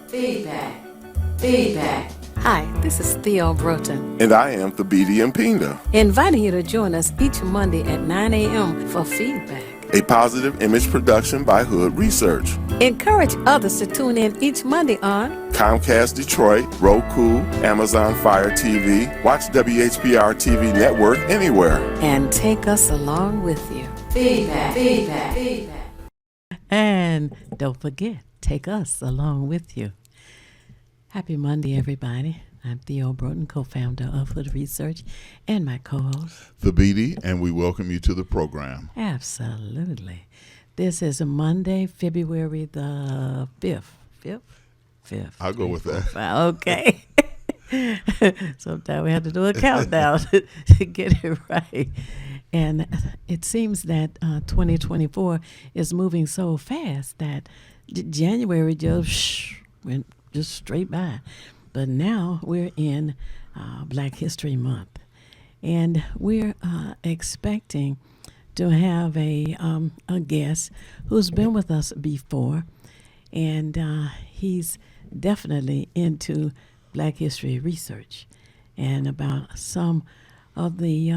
Feedback. Feedback. Hi, this is Theo Broughton, And I am Thabiti Mpinga, inviting you to join us each Monday at 9 a.m. for feedback. a positive image production by Hood Research. Encourage others to tune in each Monday on Comcast Detroit, Roku, Amazon Fire TV, watch WHPR TV Network anywhere. and take us along with you. Feedback. Feedback. Feedback. And don't forget, take us along with you. Happy Monday, everybody. I'm Theo Broughton, co-founder of Hood Research, and my co-host. Thabiti, and we welcome you to the program. Absolutely. This is a Monday, February the 5th. 5th? I'll go with that. Okay. Sometimes we have to do a countdown to get it right. And it seems that 2024 is moving so fast that January just went just straight by. But now we're in Black History Month. And we're expecting to have a guest who's been with us before. And he's definitely into Black history research and about some of the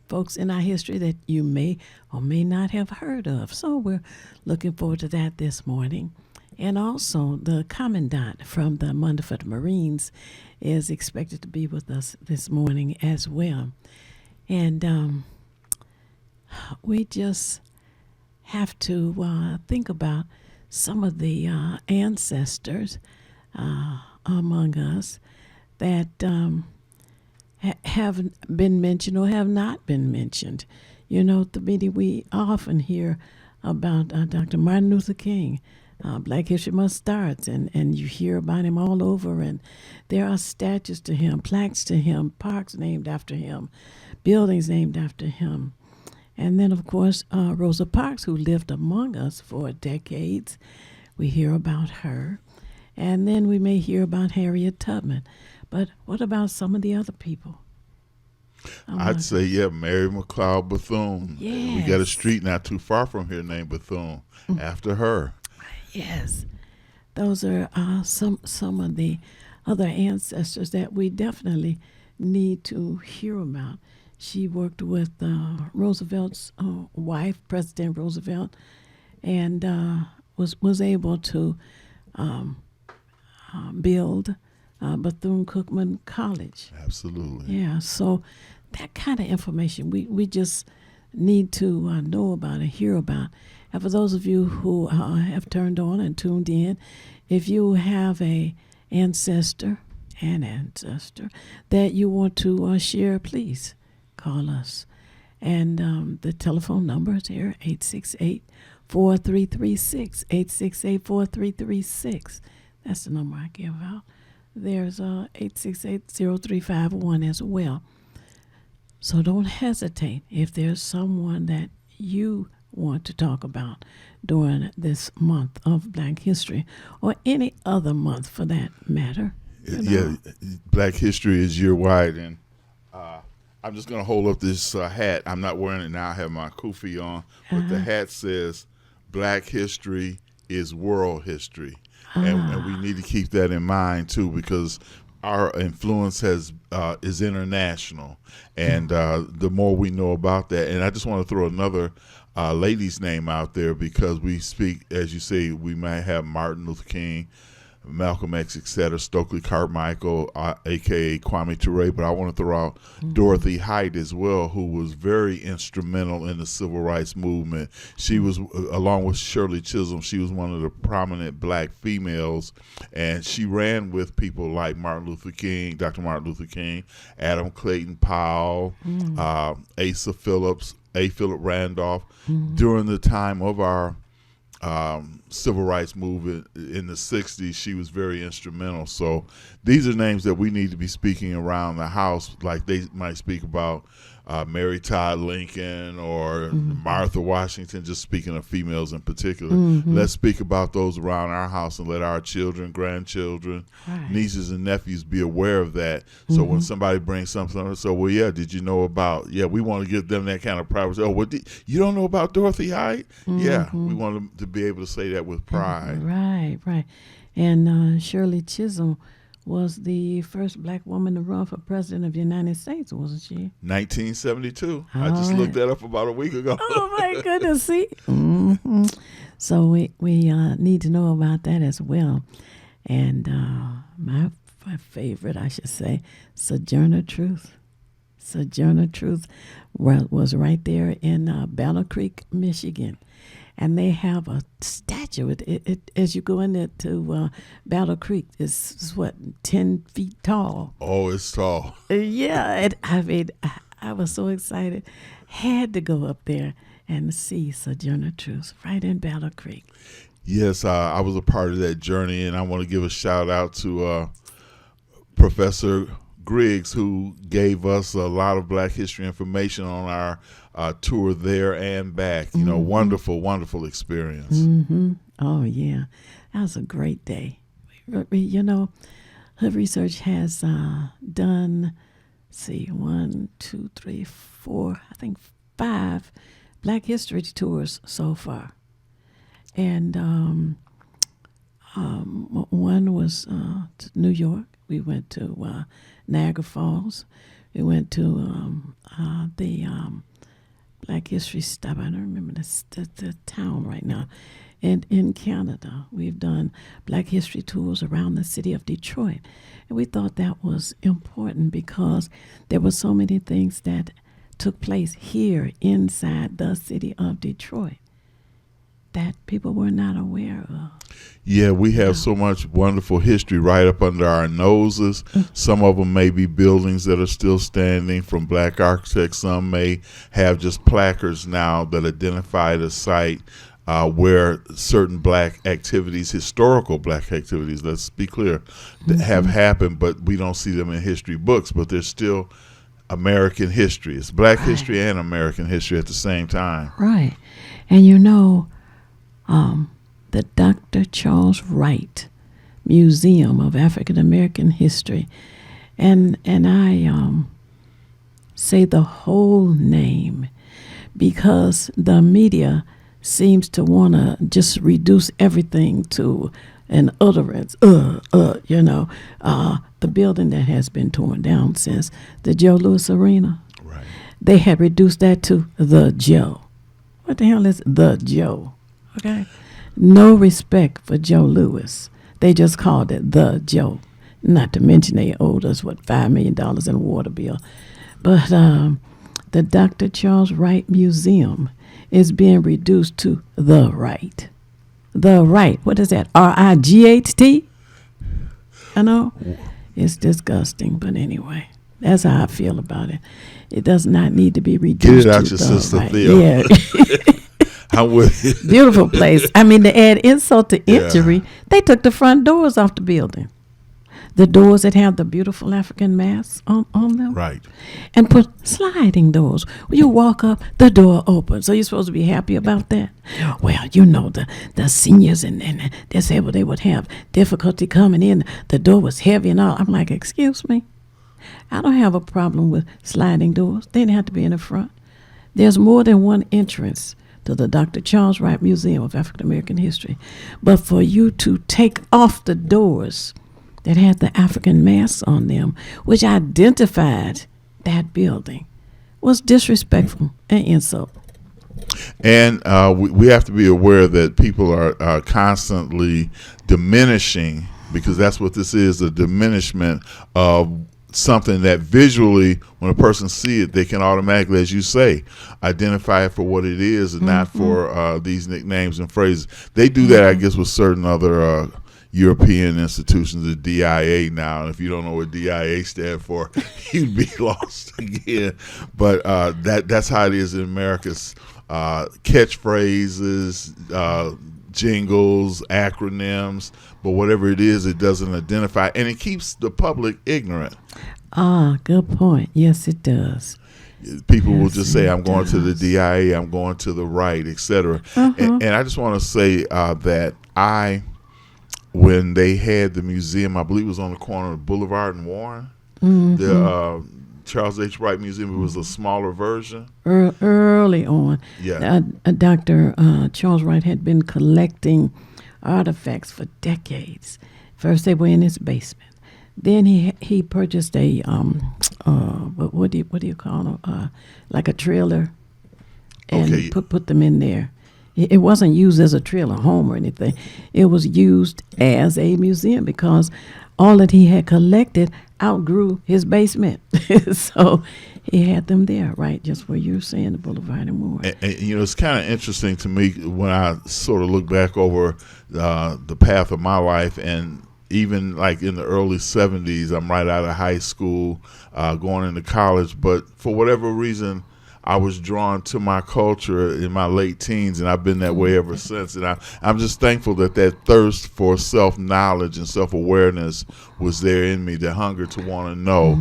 folks in our history that you may or may not have heard of. So we're looking forward to that this morning. And also the Commandant from the Mundford Marines is expected to be with us this morning as well. And we just have to think about some of the ancestors among us that have been mentioned or have not been mentioned. You know, Thabiti, we often hear about Dr. Martin Luther King. Black History Month starts, and you hear about him all over, and there are statues to him, plaques to him, parks named after him, buildings named after him. And then, of course, Rosa Parks, who lived among us for decades. We hear about her. And then we may hear about Harriet Tubman. But what about some of the other people? I'd say, Mary McLeod Bethune. We got a Yes. street not too far from here named Bethune after her. Yes. Those are some of the other ancestors that we definitely need to hear about. She worked with Roosevelt's wife, President Roosevelt, and was able to build Bethune-Cookman College. Absolutely. Yeah, so that kind of information we just need to know about and hear about. And for those of you who have turned on and tuned in, if you have an ancestor that you want to share, please call us. And the telephone number is here, 868-4336, 868-4336. That's the number I give out. There's 868-0351 as well. So don't hesitate if there's someone that you want to talk about during this month of Black History or any other month for that matter. You know. Yeah, Black History is year-wide, and I'm just going to hold up this hat. I'm not wearing it now. I have my kufi on, but the hat says Black History is world history. And we need to keep that in mind, too, because our influence is international, and the more we know about that. And I just want to throw another lady's name out there because we speak, as you say, we might have Martin Luther King, Malcolm X, etc., Stokely Carmichael, a.k.a. Kwame Ture, but I want to throw out Dorothy Height as well, who was very instrumental in the civil rights movement. She was, along with Shirley Chisholm, she was one of the prominent black females, and she ran with people like Martin Luther King, Dr. Martin Luther King, Adam Clayton Powell, Asa Phillips, A. Philip Randolph, during the time of our civil rights movement in the 60s. She was very instrumental. So these are names that we need to be speaking around the house, like they might speak about Mary Todd Lincoln or Martha Washington, just speaking of females in particular. Let's speak about those around our house and let our children, grandchildren, nieces and nephews be aware of that. So when somebody brings something up, so, well, yeah, did you know about, we want to give them that kind of privacy. Oh, you don't know about Dorothy Height? Yeah, we want them to be able to say that with pride. Right. And Shirley Chisholm was the first black woman to run for president of the United States, wasn't she? 1972. I just looked that up about a week ago. Oh, my goodness, see? So we need to know about that as well. And my favorite, I should say, Sojourner Truth. Sojourner Truth was right there in Battle Creek, Michigan. And they have a statue. It as you go into Battle Creek, it's 10 feet tall. Oh, it's tall. Yeah, I was so excited. Had to go up there and see Sojourner Truth right in Battle Creek. Yes, I was a part of that journey, and I want to give a shout out to Professor Griggs, who gave us a lot of Black history information on our tour there and back. Wonderful, wonderful experience. Oh, yeah. That was a great day. Hood Research has done, 1, 2, 3, 4, I think 5 Black history tours so far. And one was to New York. We went to Niagara Falls. We went to the Black History Stop. I don't remember the town right now. And in Canada, we've done Black history tours around the city of Detroit. And we thought that was important because there were so many things that took place here inside the city of Detroit that people were not aware of. Yeah, we have so much wonderful history right up under our noses. Some of them may be buildings that are still standing from Black architects. Some may have just placards now that identify the site where certain Black activities, historical Black activities, let's be clear, that have happened, but we don't see them in history books, but they're still American history. It's Black history and American history at the same time. Right. And the Dr. Charles Wright Museum of African American History. And I say the whole name because the media seems to want to just reduce everything to an utterance. The building that has been torn down since the Joe Louis Arena. Right. They had reduced that to the Joe. What the hell is the Joe? Okay. No respect for Joe Louis. They just called it the Joe. Not to mention they owed us, $5 million in a water bill. But the Dr. Charles Wright Museum is being reduced to the Wright. The Wright. What is that? R-I-G-H-T? It's disgusting. But anyway, that's how I feel about it. It does not need to be reduced Get it out to your the sister, Wright. Theo. Yeah. I'm with you. Beautiful place. I mean, to add insult to injury, they took the front doors off the building. The doors that have the beautiful African masks on them. Right. And put sliding doors. When you walk up, the door opens. So you're supposed to be happy about that? Well, the seniors and disabled, they would have difficulty coming in. The door was heavy and all. I'm like, excuse me? I don't have a problem with sliding doors. They didn't have to be in the front. There's more than one entrance to the Dr. Charles Wright Museum of African American History. But for you to take off the doors that had the African masks on them, which identified that building, was disrespectful and insult. And we have to be aware that people are constantly diminishing, because that's what this is, a diminishment of something that visually, when a person see it, they can automatically, as you say, identify it for what it is and not for these nicknames and phrases. They do that, I guess, with certain other European institutions, the DIA now. And if you don't know what DIA stand for, you'd be lost again. But that's how it is in America's catchphrases, jingles, acronyms, but whatever it is, it doesn't identify, and it keeps the public ignorant. Good point. Yes, it does. People will Yes, just say, it I'm going to the does. DIA, I'm going to the right, etc. And I just want to say that when they had the museum, I believe it was on the corner of Boulevard and Warren, the Charles H. Wright Museum, it was a smaller version. Early on, Yeah. Dr. Charles Wright had been collecting artifacts for decades. First, they were in his basement. Then he purchased a what do you call them? Like a trailer, and Okay. put them in there. It wasn't used as a trailer home or anything. It was used as a museum because all that he had collected outgrew his basement. So he had them there, right, just where you're saying, the Boulevard and Moore. And, it's kind of interesting to me when I sort of look back over the path of my life, and even like in the early 70s, I'm right out of high school, going into college, but for whatever reason, I was drawn to my culture in my late teens, and I've been that way ever since. And I'm just thankful that thirst for self-knowledge and self-awareness was there in me, the hunger to want to know.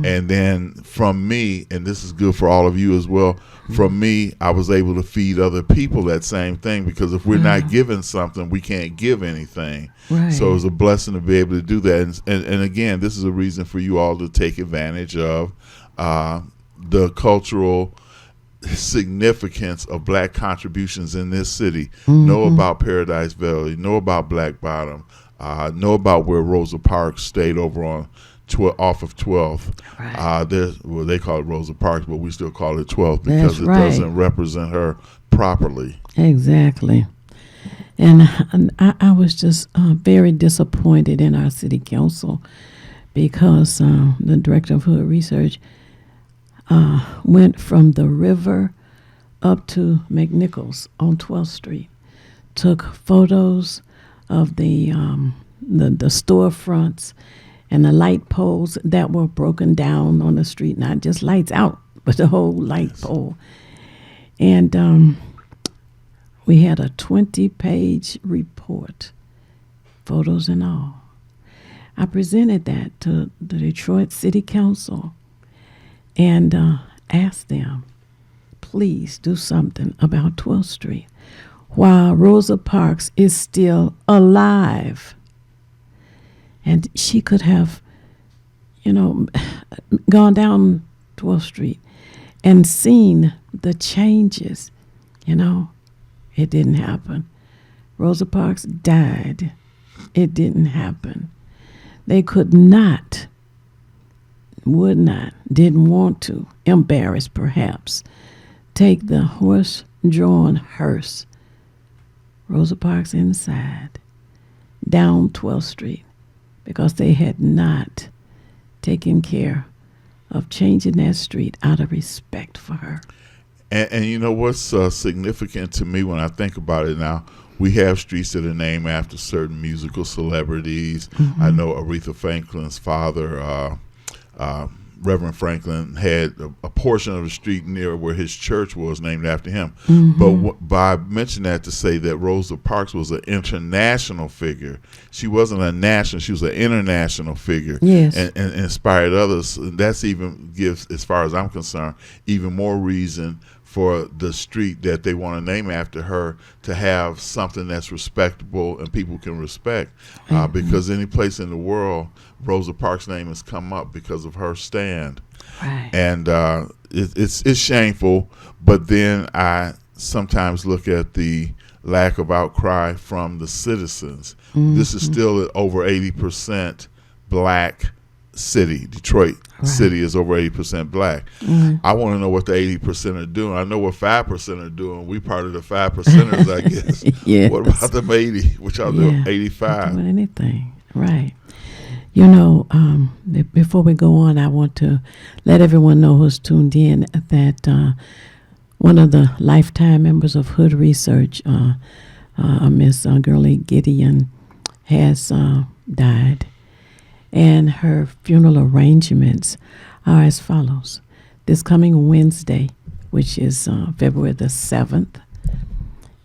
And then from me, and this is good for all of you as well, from me, I was able to feed other people that same thing, because if we're not given something, we can't give anything. Right. So it was a blessing to be able to do that. And again, this is a reason for you all to take advantage of the cultural significance of black contributions in this city. Know about Paradise Valley, know about Black Bottom, know about where Rosa Parks stayed over on off of 12th. Right. They call it Rosa Parks, but we still call it 12th because That's it right. doesn't represent her properly. Exactly. And I was just very disappointed in our city council because the director of Hood Research went from the river up to McNichols on 12th Street, took photos of the storefronts and the light poles that were broken down on the street, not just lights out, but the whole light pole. And we had a 20-page report, photos and all. I presented that to the Detroit City Council and asked them, please do something about 12th Street while Rosa Parks is still alive. And she could have, gone down 12th Street and seen the changes. It didn't happen. Rosa Parks died. It didn't happen. They could not, would not, didn't want to, embarrassed perhaps, take the horse-drawn hearse, Rosa Parks inside, down 12th Street, because they had not taken care of changing that street out of respect for her. And you know what's significant to me when I think about it now? We have streets that are named after certain musical celebrities. I know Aretha Franklin's father, Reverend Franklin, had a portion of the street near where his church was named after him. But I mentioned that to say that Rosa Parks was an international figure. She wasn't a national, she was an international figure. Yes. And inspired others. That's even gives, as far as I'm concerned, even more reason for the street that they want to name after her to have something that's respectable and people can respect. Because any place in the world, Rosa Parks' name has come up because of her stand. Right. And it's shameful, but then I sometimes look at the lack of outcry from the citizens. This is still over 80% black city. Detroit city is over 80% black. I want to know what the 80% are doing. I know what 5% are doing. We part of the 5%ers, I guess. Yes. What about them 80, which are the 85? Doing anything. Right. Before we go on, I want to let everyone know who's tuned in that one of the lifetime members of Hood Research, Miss Gurley Gideon, has died. And her funeral arrangements are as follows. This coming Wednesday, which is February the 7th,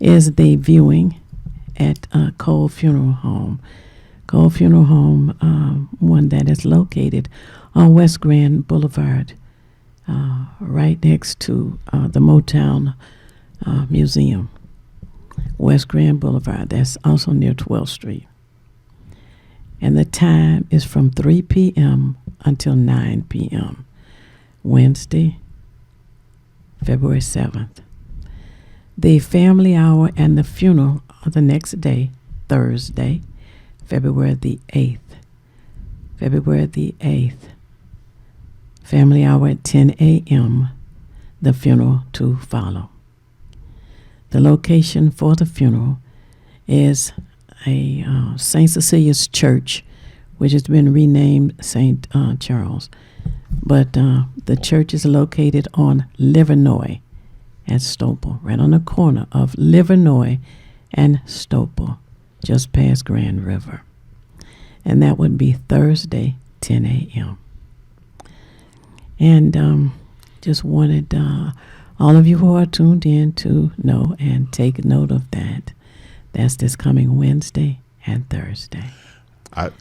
is the viewing at Cole Funeral Home. Cole Funeral Home, one that is located on West Grand Boulevard right next to the Motown Museum, West Grand Boulevard. That's also near 12th Street. And the time is from 3 p.m. until 9 p.m. Wednesday, February 7th. The family hour and the funeral are the next day, Thursday, February the 8th. February the 8th. Family hour at 10 a.m. The funeral to follow. The location for the funeral is a St. Cecilia's Church, which has been renamed St. Charles. But the church is located on Livernois at Stouple, right on the corner of Livernois and Stouple, just past Grand River. And that would be Thursday, 10 a.m. And just wanted all of you who are tuned in to know and take note of that. That's this coming Wednesday and Thursday. I'd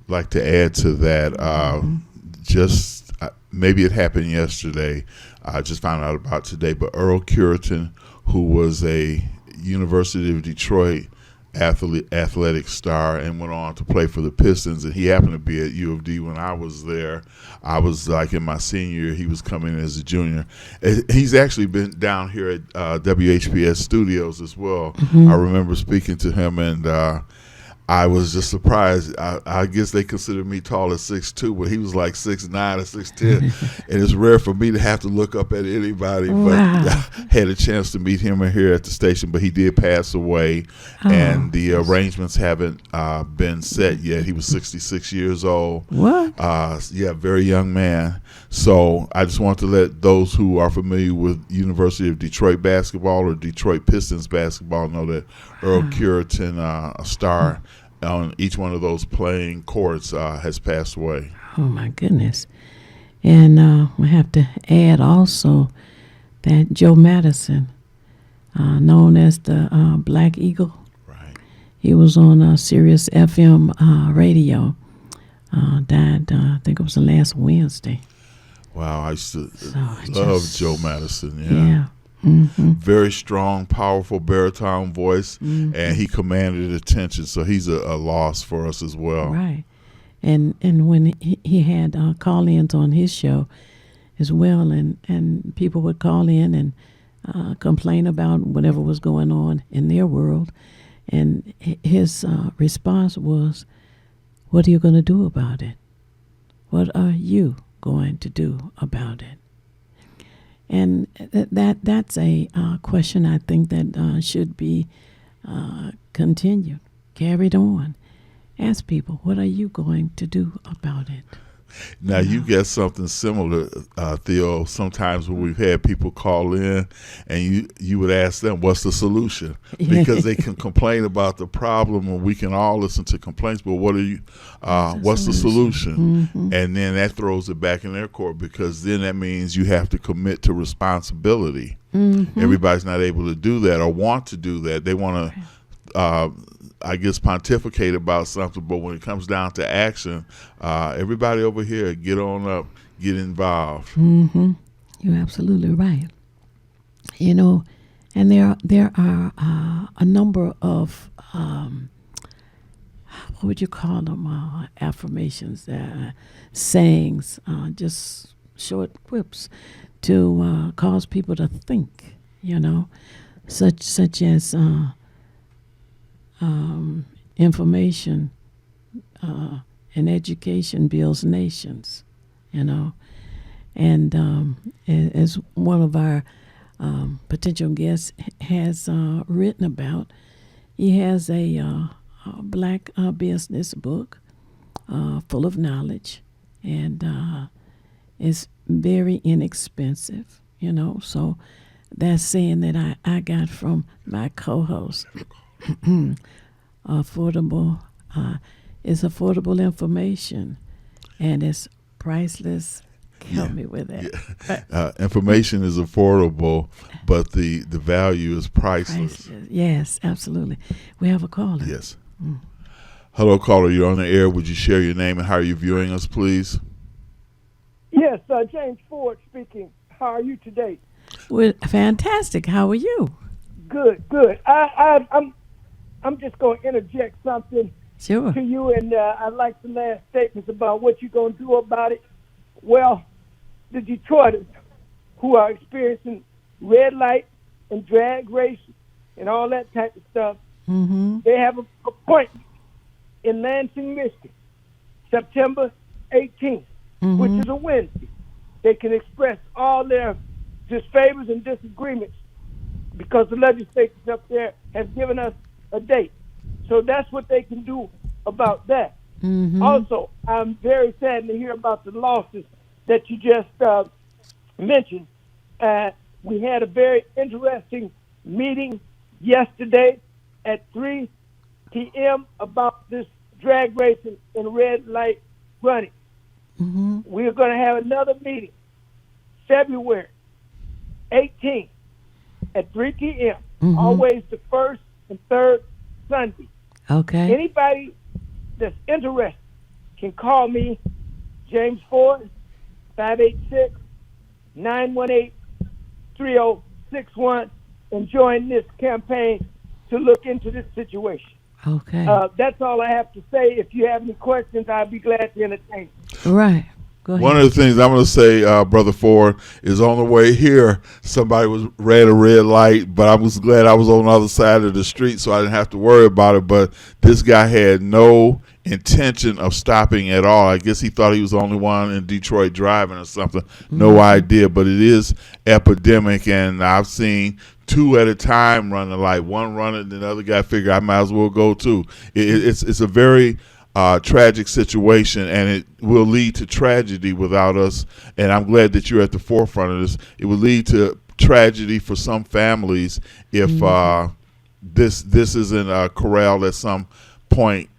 like to add to that, just maybe it happened yesterday. I just found out about today, but Earl Cureton, who was a University of Detroit athletic star and went on to play for the Pistons, and he happened to be at U of D when I was there. I was like in my senior year. He was coming as a junior. He's actually been down here at WHPS Studios as well. I remember speaking to him, and I was just surprised. I guess they considered me tall at 6'2", but he was like 6'9" or 6'10", and it's rare for me to have to look up at anybody. But I had a chance to meet him here at the station, but he did pass away, and the arrangements haven't been set yet. He was 66 years old. What? Yeah, very young man. So I just want to let those who are familiar with University of Detroit basketball or Detroit Pistons basketball know that Earl Cureton, a star on each one of those playing courts, has passed away. Oh, my goodness. And we have to add also that Joe Madison, known as the Black Eagle, Right. he was on Sirius FM radio, died, I think it was the last Wednesday. Wow, I used to So love Joe Madison. Yeah. Mm-hmm. Very strong, powerful baritone voice, and he commanded attention. So he's a loss for us as well. Right. And when he had call-ins on his show as well, and people would call in and complain about whatever was going on in their world, and his response was, "What are you going to do about it? What are you going to do about it?" And that's a question I think that should be continued, carried on. Ask people, what are you going to do about it? Now, you get something similar, Theo, sometimes when we've had people call in and you would ask them, what's the solution? Because they can complain about the problem, and we can all listen to complaints, but what's the solution? And then that throws it back in their court, because then that means you have to commit to responsibility. Everybody's not able to do that or want to do that. They want to I guess pontificate about something, but when it comes down to action, everybody over here, get on up, get involved. You're absolutely right. You know, and there are a number of what would you call them? Affirmations, sayings, just short quips to cause people to think. You know, such as. Information and education builds nations, you know. And as one of our potential guests has written about, he has a black business book full of knowledge, and it's very inexpensive, you know. So that's saying that I got from my co-host. Affordable is affordable information, and it's priceless. Help me with that. Information is affordable, but the value is priceless. Yes, absolutely. We have a caller. Yes. Hello, caller. You're on the air. Would you share your name and how you're viewing us, please? Yes, James Ford speaking. How are you today? Well, fantastic. How are you? Good, good. I'm just going to interject something Sure. to you, and I like the last statements about what you're going to do about it. Well, the Detroiters who are experiencing red light and drag racing and all that type of stuff, they have an appointment in Lansing, Michigan, September 18th, which is a Wednesday. They can express all their disfavors and disagreements because the legislators up there have given us a date. So that's what they can do about that. Also, I'm very saddened to hear about the losses that you just mentioned. We had a very interesting meeting yesterday at 3 p.m. about this drag racing and red light running. We're going to have another meeting February 18th at 3 p.m. Always the first and third Sunday. Okay. Anybody that's interested can call me, James Ford, 586-918-3061, and join this campaign to look into this situation. Okay. That's all I have to say. If you have any questions, I'd be glad to entertain. Right. Go ahead. One of the things I'm going to say, Brother Ford, is on the way here, somebody was red a red light, but I was glad I was on the other side of the street so I didn't have to worry about it. But this guy had no intention of stopping at all. I guess he thought he was the only one in Detroit driving or something. No idea, but it is epidemic, and I've seen two at a time run the light. One running, the other guy figured I might as well go too. It's a very tragic situation, and it will lead to tragedy without us. And I'm glad that you're at the forefront of this. It will lead to tragedy for some families if this isn't corralled at some point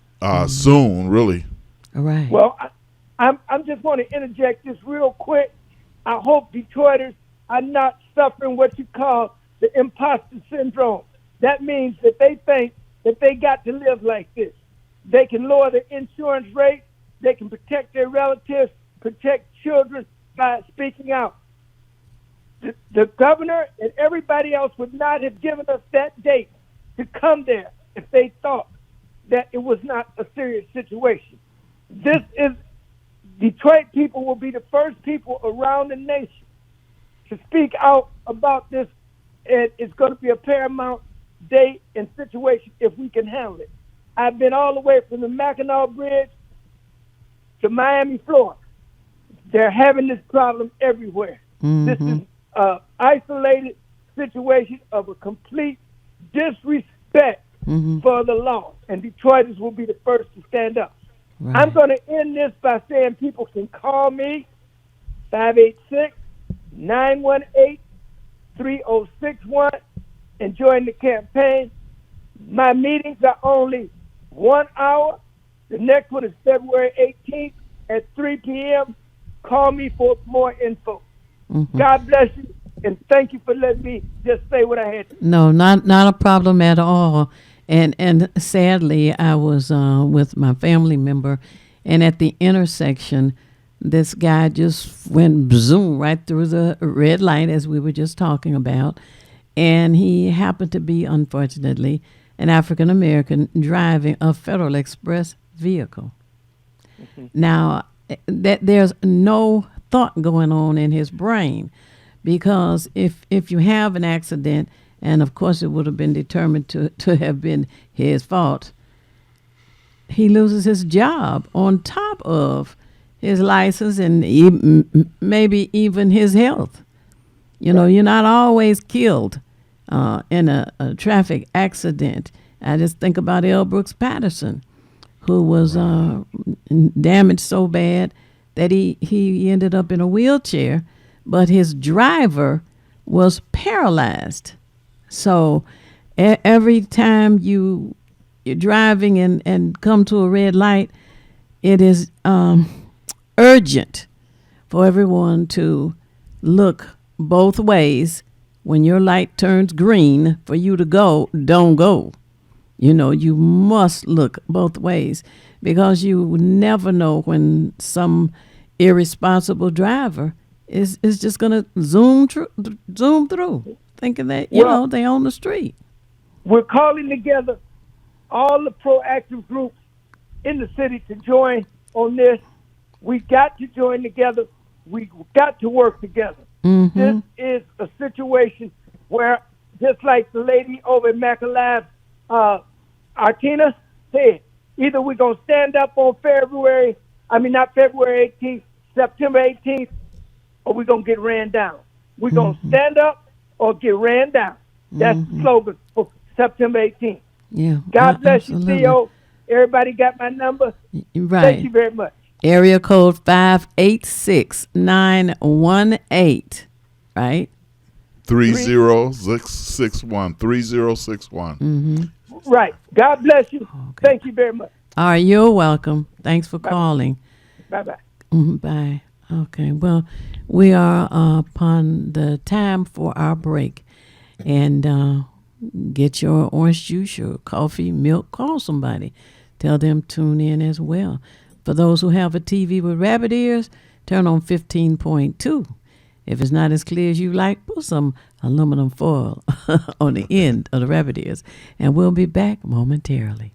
soon. Really. All right. Well, I'm just want to interject this real quick. I hope Detroiters are not suffering what you call the imposter syndrome. That means that they think that they got to live like this. They can lower the insurance rate. They can protect their relatives, protect children by speaking out. The governor and everybody else would not have given us that date to come there if they thought that it was not a serious situation. Detroit people will be the first people around the nation to speak out about this, and it's going to be a paramount day and situation if we can handle it. I've been all the way from the Mackinac Bridge to Miami, Florida. They're having this problem everywhere. This is an isolated situation of a complete disrespect for the law, and Detroiters will be the first to stand up. Right. I'm going to end this by saying people can call me, 586-918-3061, and join the campaign. My meetings are only 1 hour. The next one is February 18th at 3 p.m. Call me for more info. God bless you, and thank you for letting me just say what I had to say. No, not a problem at all. And sadly, I was with my family member, and at the intersection, this guy just went zoom right through the red light, as we were just talking about, and he happened to be, unfortunately, an African American driving a Federal Express vehicle. Now, there's no thought going on in his brain, because if you have an accident, and of course it would have been determined to have been his fault, he loses his job on top of his license and maybe even his health. You know, you're not always killed in a traffic accident. I just think about L. Brooks Patterson, who was damaged so bad that he ended up in a wheelchair, but his driver was paralyzed. So every time you're driving and come to a red light, it is urgent for everyone to look both ways. When your light turns green for you to go, don't go. You know, you must look both ways, because you never know when some irresponsible driver is just going to zoom through, thinking that, they own the street. We're calling together all the proactive groups in the city to join on this. We got to join together. We got to work together. Mm-hmm. This is a situation where, just like the lady over at Macalive, Artina said, either we're going to stand up on not February 18th, September 18th, or we're going to get ran down. We're going to stand up or get ran down. That's the slogan for September 18th. Yeah. God bless absolutely. you, Theo. Everybody got my number? Right. Thank you very much. Area code 586-918, right? 3061. 3061. Right. God bless you. Okay. Thank you very much. All right, you're welcome. Thanks for calling. Bye-bye. Bye. Okay, well, we are upon the time for our break. And get your orange juice, your coffee, milk, call somebody. Tell them tune in as well. For those who have a TV with rabbit ears, turn on 15.2. If it's not as clear as you like, put some aluminum foil on the end of the rabbit ears. And we'll be back momentarily.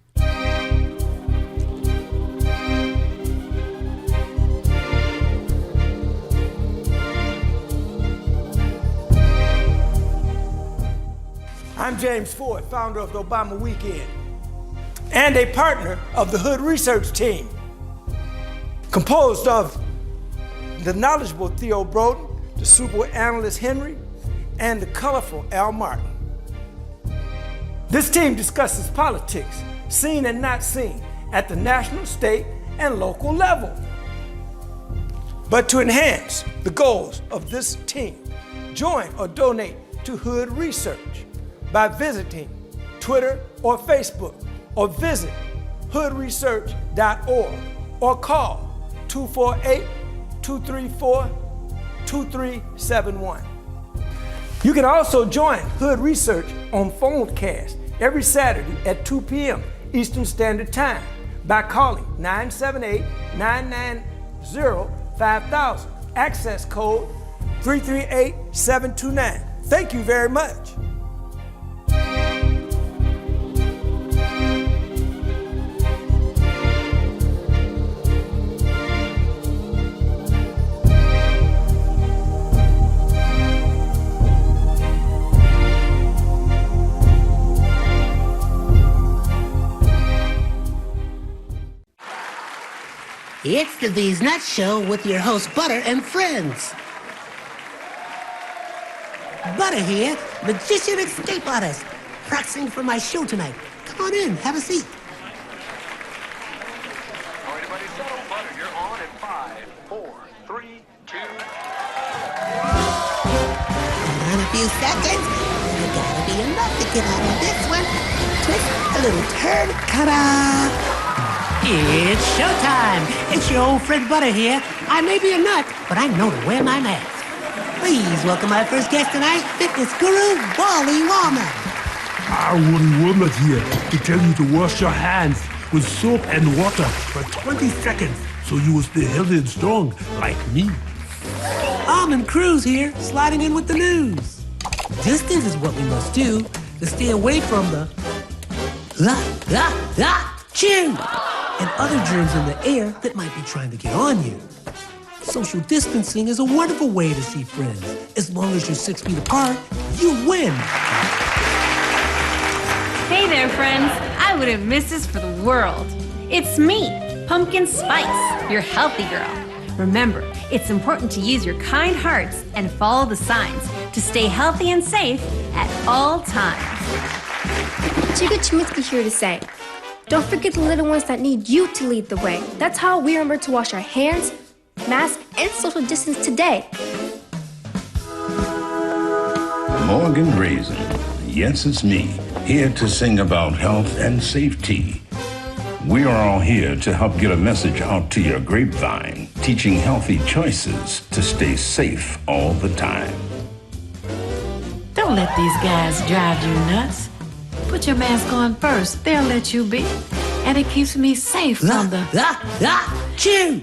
I'm James Ford, founder of the Obama Weekend, and a partner of the Hood Research Team, composed of the knowledgeable Theo Broden, the super analyst Henry, and the colorful Al Martin. This team discusses politics, seen and not seen, at the national, state, and local level. But to enhance the goals of this team, join or donate to Hood Research by visiting Twitter or Facebook, or visit hoodresearch.org, or call 248-234-2371. You can also join Hood Research on Phonecast every Saturday at 2 p.m. Eastern Standard Time by calling 978-990-5000, access code 338729. Thank you very much. It's the These Nuts Show with your host, Butter and friends. Butter here, magician escape artist, practicing for my show tonight. Come on in, have a seat. Everybody settle. Butter, you're on in 5, 4, 3, 2. In a few seconds, there gotta be enough to get out of this one. Twist, a little turn, ta-da! It's showtime! It's your old friend Butter here. I may be a nut, but I know to wear my mask. Please welcome my first guest tonight, fitness guru, Wally Wallman. Wally Wallman here to tell you to wash your hands with soap and water for 20 seconds so you will stay healthy and strong like me. Almond Cruz here, sliding in with the news. Distance is what we must do to stay away from the chew and other germs in the air that might be trying to get on you. Social distancing is a wonderful way to see friends. As long as you're 6 feet apart, you win. Hey there, friends. I wouldn't miss this for the world. It's me, Pumpkin Spice, your healthy girl. Remember, it's important to use your kind hearts and follow the signs to stay healthy and safe at all times. Chica Chiminsky here to say, don't forget the little ones that need you to lead the way. That's how we remember to wash our hands, mask, and social distance today. Morgan Raisin. Yes, it's me, here to sing about health and safety. We are all here to help get a message out to your grapevine, teaching healthy choices to stay safe all the time. Don't let these guys drive you nuts. Put your mask on first. They'll let you be. And it keeps me safe from the chew.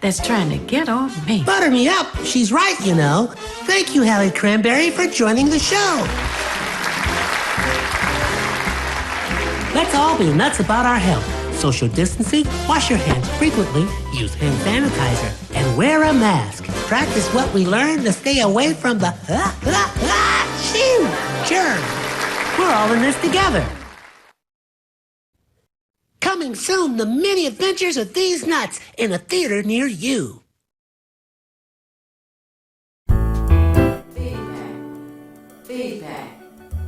that's trying to get on me. Butter me up. She's right, you know. Thank you, Hallie Cranberry, for joining the show. Let's all be nuts about our health. Social distancing, wash your hands frequently, use hand sanitizer, and wear a mask. Practice what we learned to stay away from the germs. We're all in this together. Coming soon, the many adventures of these nuts in a theater near you. Feedback.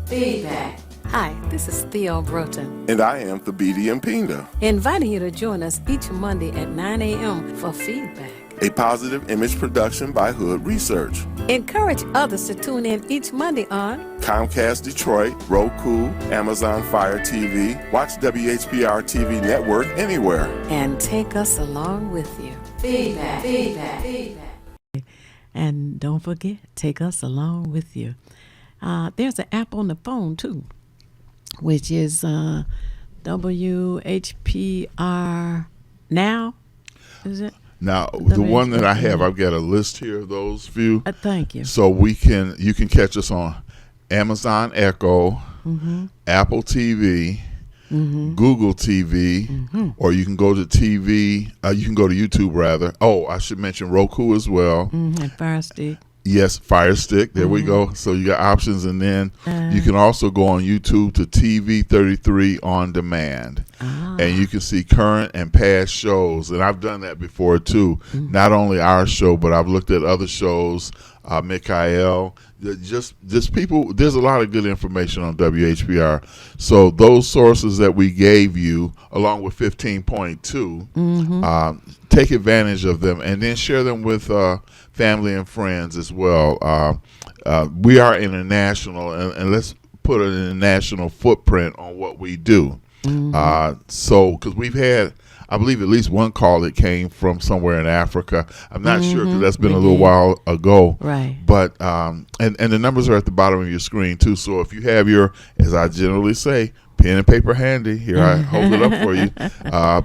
Feedback. Hi, this is Theo Broughton, And I am Thabiti Mpinda, inviting you to join us each Monday at 9 a.m. for feedback. a positive image production by Hood Research. Encourage others to tune in each Monday on Comcast Detroit, Roku, Amazon Fire TV. Watch WHPR TV Network anywhere. and take us along with you. Feedback. Feedback. Feedback. And don't forget, take us along with you. There's an app on the phone too, which is WHPR Now. Is it? Now, the one that I have, I've got a list here of those few. Thank you. So you can catch us on Amazon Echo, Apple TV, Google TV, or you can go to TV. You can go to YouTube rather. Oh, I should mention Roku as well. And Fire Stick. Yes, Fire Stick. There we go. So you got options, and then you can also go on YouTube to TV 33 on demand, and you can see current and past shows. And I've done that before too. Not only our show, but I've looked at other shows. Mikhail, just people. There's a lot of good information on WHPR. So those sources that we gave you, along with 15.2, take advantage of them, and then share them with family and friends as well. We are international, and let's put an international footprint on what we do. So, because we've had, I believe, at least one call that came from somewhere in Africa. I'm not sure because that's been a little while ago. Right. But and the numbers are at the bottom of your screen too. So if you have your, as I generally say, pen and paper handy, here I hold it up for you,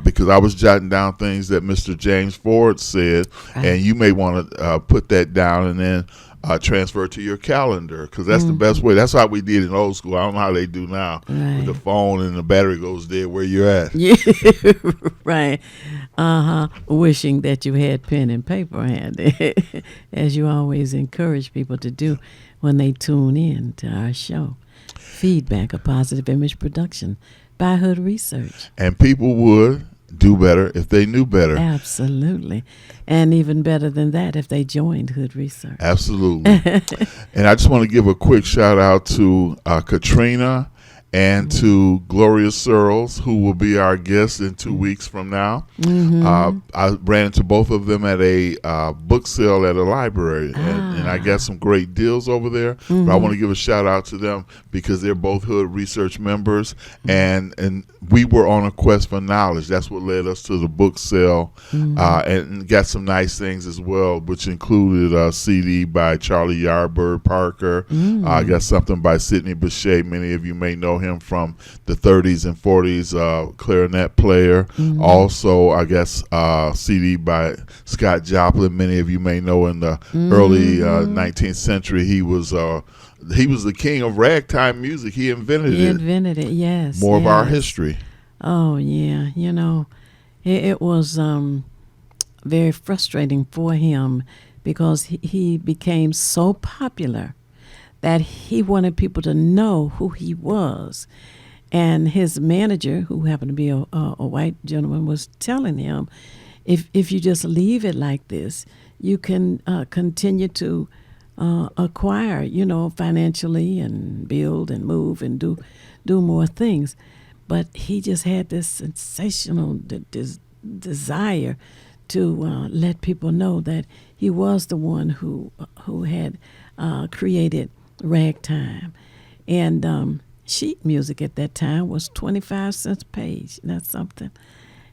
because I was jotting down things that Mr. James Ford said, and you may want to put that down and then transfer it to your calendar, because that's the best way. That's how we did in old school. I don't know how they do now with the phone and the battery goes dead where you're at. Yeah, right. Wishing that you had pen and paper handy, as you always encourage people to do when they tune in to our show. Feedback, a positive image production by Hood Research. And people would do better if they knew better. Absolutely. And even better than that if they joined Hood Research. Absolutely. And I just want to give a quick shout out to Katrina and to Gloria Searles, who will be our guest in 2 weeks from now. I ran into both of them at a book sale at a library, and I got some great deals over there. But I want to give a shout out to them because they're both Hood Research members, and we were on a quest for knowledge. That's what led us to the book sale, and got some nice things as well, which included a CD by Charlie Yardbird Parker. I got something by Sidney Bechet. Many of you may know him from the 30s and 40s, clarinet player. Also, I guess CD by Scott Joplin. Many of you may know in the early 19th century he was the king of ragtime music. He invented it. Yes. More of our history. Oh yeah, it was very frustrating for him because he became so popular that he wanted people to know who he was. And his manager, who happened to be a white gentleman, was telling him, if you just leave it like this, you can continue to acquire, financially and build and move and do more things. But he just had this sensational desire to let people know that he was the one who had created ragtime. And sheet music at that time was 25 cents a page. That's something.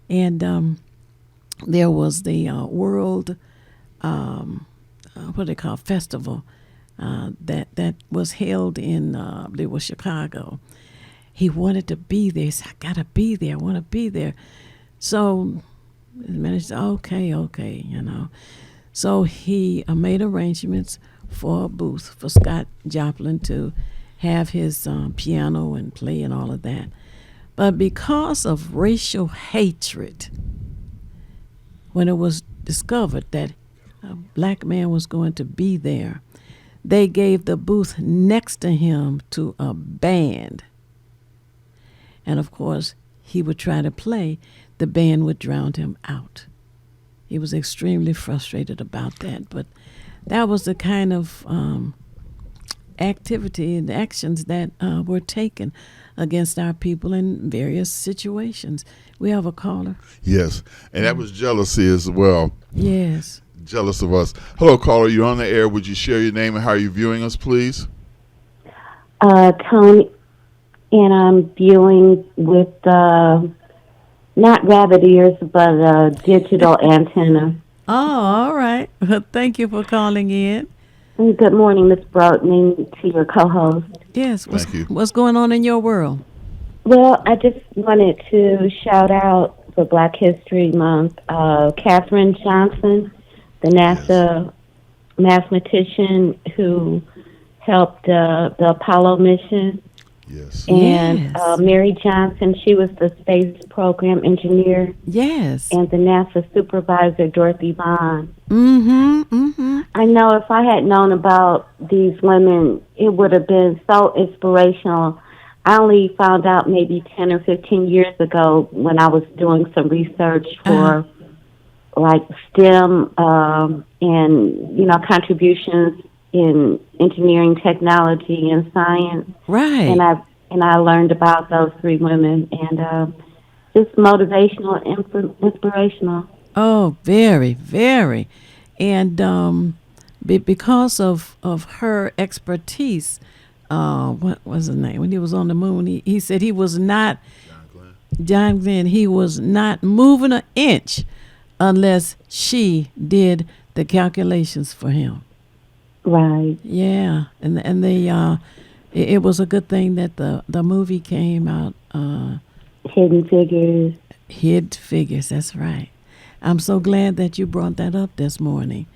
And there was the World, what they call festival, that was held in, it was Chicago. He wanted to be there. He said, I got to be there. I want to be there. So His manager said, okay, you know. So he made arrangements for a booth for Scott Joplin to have his piano and play and all of that. But because of racial hatred, when it was discovered that a black man was going to be there, they gave the booth next to him to a band. And of course, he would try to play, the band would drown him out. He was extremely frustrated about that, but that was the kind of activity and actions that were taken against our people in various situations. We have a caller. Yes, and that was jealousy as well. Yes. Jealous of us. Hello, caller. You're on the air. Would you share your name and how you're viewing us, please? Tony, and I'm viewing with not rabbit ears, but digital antenna. Oh, all right. Well, thank you for calling in. And good morning, Ms. Broadman, to your co-host. Yes. What's going on in your world? Well, I just wanted to shout out for Black History Month, Katherine Johnson, the NASA mathematician who helped the Apollo mission. Yes. And Mary Johnson, she was the space program engineer. Yes. And the NASA supervisor, Dorothy Bond. Mm-hmm. Mm-hmm. I know if I had known about these women, it would have been so inspirational. I only found out maybe 10 or 15 years ago when I was doing some research for like STEM and, you know, contributions in engineering, technology, and science. Right. And I learned about those three women, and just motivational, inspirational. Oh, very, very. And because of her expertise, what was his name? When he was on the moon, he said he was not, John Glenn, he was not moving an inch unless she did the calculations for him. Right. Yeah, and the it was a good thing that the movie came out. Hidden Figures. Hidden Figures. That's right. I'm so glad that you brought that up this morning.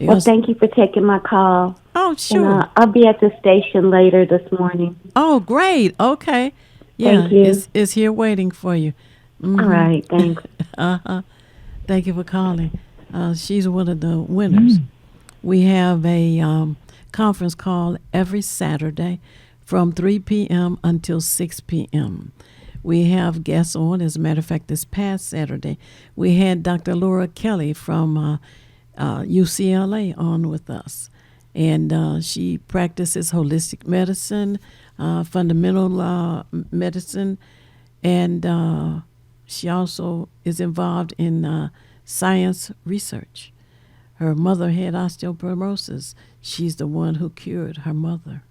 Well, thank you for taking my call. Oh, sure. And, I'll be at the station later this morning. Oh, great. Okay. Yeah, Thank you. It's here waiting for you. Mm-hmm. All right. Thanks. Thank you for calling. She's one of the winners. We have a conference call every Saturday from 3 p.m. until 6 p.m. We have guests on. As a matter of fact, this past Saturday, we had Dr. Laura Kelly from UCLA on with us. And she practices holistic medicine, fundamental medicine, and she also is involved in science research. Her mother had osteoporosis. She's the one who cured her mother.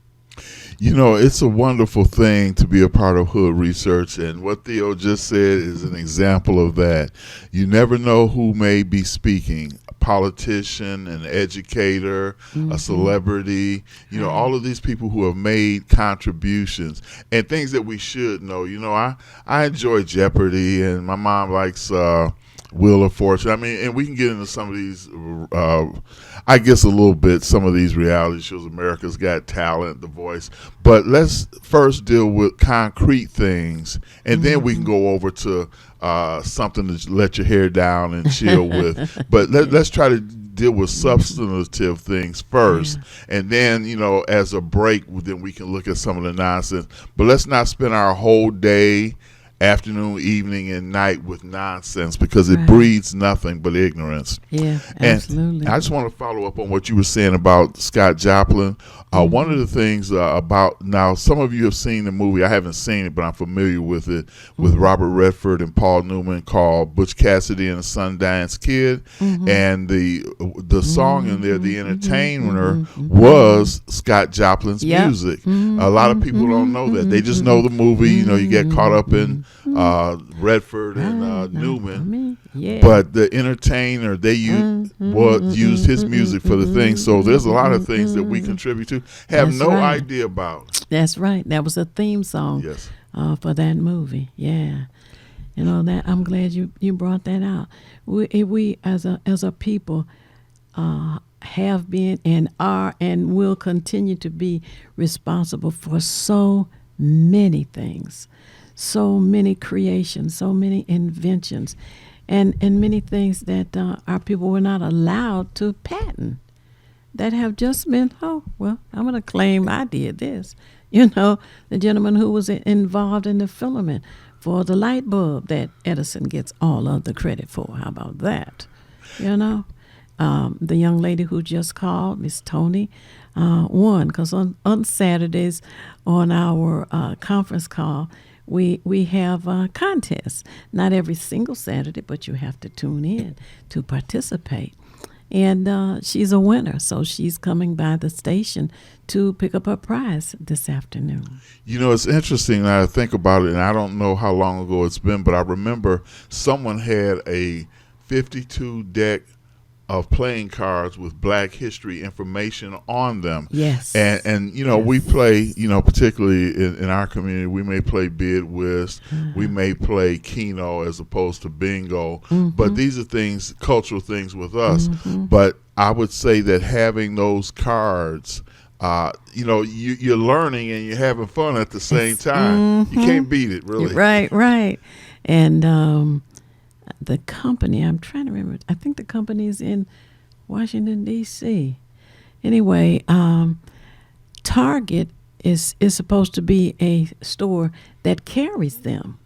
You know, it's a wonderful thing to be a part of Hood Research, and what Theo just said is an example of that. You never know who may be speaking. A politician, an educator, a celebrity, you know, all of these people who have made contributions and things that we should know. You know, I enjoy Jeopardy, and my mom likes Wheel of Fortune. I mean, and we can get into some of these, I guess a little bit, some of these reality shows, America's Got Talent, The Voice. But let's first deal with concrete things, and then we can go over to something to let your hair down and chill with. But let's try to deal with substantive things first, and then, you know, as a break, then we can look at some of the nonsense. But let's not spend our whole day, afternoon, evening, and night with nonsense, because it breeds nothing but ignorance. Yeah, absolutely. And I just want to follow up on what you were saying about Scott Joplin. One of the things about, now some of you have seen the movie, I haven't seen it, but I'm familiar with it, with Robert Redford and Paul Newman, called Butch Cassidy and the Sundance Kid. And the song in there, The Entertainer, was Scott Joplin's music. A lot of people don't know that. They just know the movie. You know, you get caught up in Redford and Newman. But The Entertainer, they used his music for the thing. So there's a lot of things that we contribute to, have no idea about. That's right. That was a theme song for that movie. Yeah. You know that I'm glad you brought that out. We as a people have been and are and will continue to be responsible for so many things, so many creations, so many inventions, and many things that our people were not allowed to patent, that have just been, oh, well, I'm going to claim I did this. You know, the gentleman who was involved in the filament for the light bulb that Edison gets all of the credit for. How about that? You know, the young lady who just called, Miss Tony, won, because on Saturdays on our conference call, we have contests. Not every single Saturday, but you have to tune in to participate. And she's a winner, so she's coming by the station to pick up her prize this afternoon. You know, it's interesting now I think about it, and I don't know how long ago it's been, but I remember someone had a 52 deck of playing cards with Black history information on them. Yes. And you know, we play, you know, particularly in our community, we may play bid whist, we may play Keno as opposed to bingo, but these are things, cultural things with us. But I would say that having those cards, you know, you're learning and you're having fun at the same time. You can't beat it, really. Right. And the company, I'm trying to remember, I think the company is in Washington, D.C. Anyway, Target is supposed to be a store that carries them.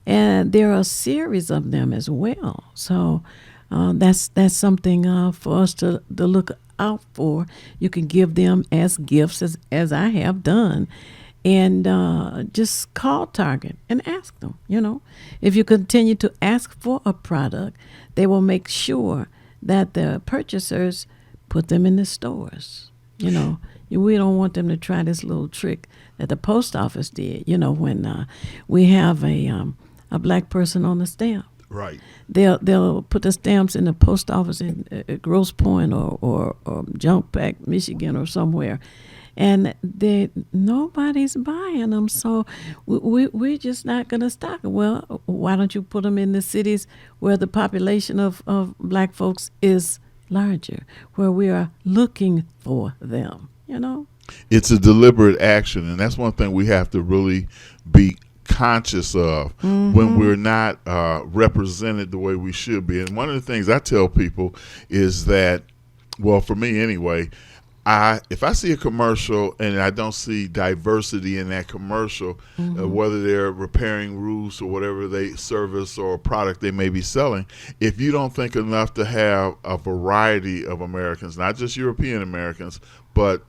And there are a series of them as well. So that's something for us to look out for. You can give them as gifts, as I have done. And just call Target and ask them, you know. If you continue to ask for a product, they will make sure that the purchasers put them in the stores. You know, we don't want them to try this little trick that the post office did, you know, when we have a Black person on the stamp. Right. They'll put the stamps in the post office in Grosse Pointe or Junk Pack, Michigan or somewhere. And nobody's buying them, so we're just not going to stock them. Well, why don't you put them in the cities where the population of Black folks is larger, where we are looking for them, you know? It's a deliberate action, and that's one thing we have to really be conscious of when we're not represented the way we should be. And one of the things I tell people is that, well, for me anyway, if I see a commercial and I don't see diversity in that commercial, whether they're repairing roofs or whatever they service or product they may be selling, if you don't think enough to have a variety of Americans, not just European Americans, but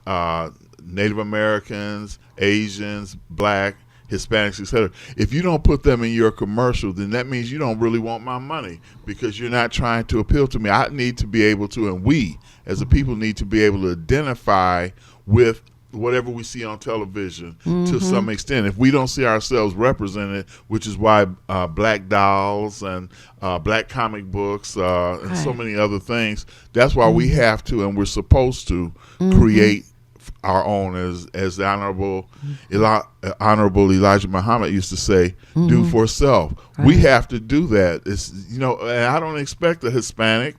Native Americans, Asians, Black, Hispanics, etc. If you don't put them in your commercial, then that means you don't really want my money, because you're not trying to appeal to me. I need to be able to, and we as a people need to be able to identify with whatever we see on television to some extent. If we don't see ourselves represented, which is why Black dolls and Black comic books and so many other things, that's why we have to, and we're supposed to create our own, as the Honorable Elijah Muhammad used to say, do for self. We have to do that. It's, you know, and I don't expect a Hispanic,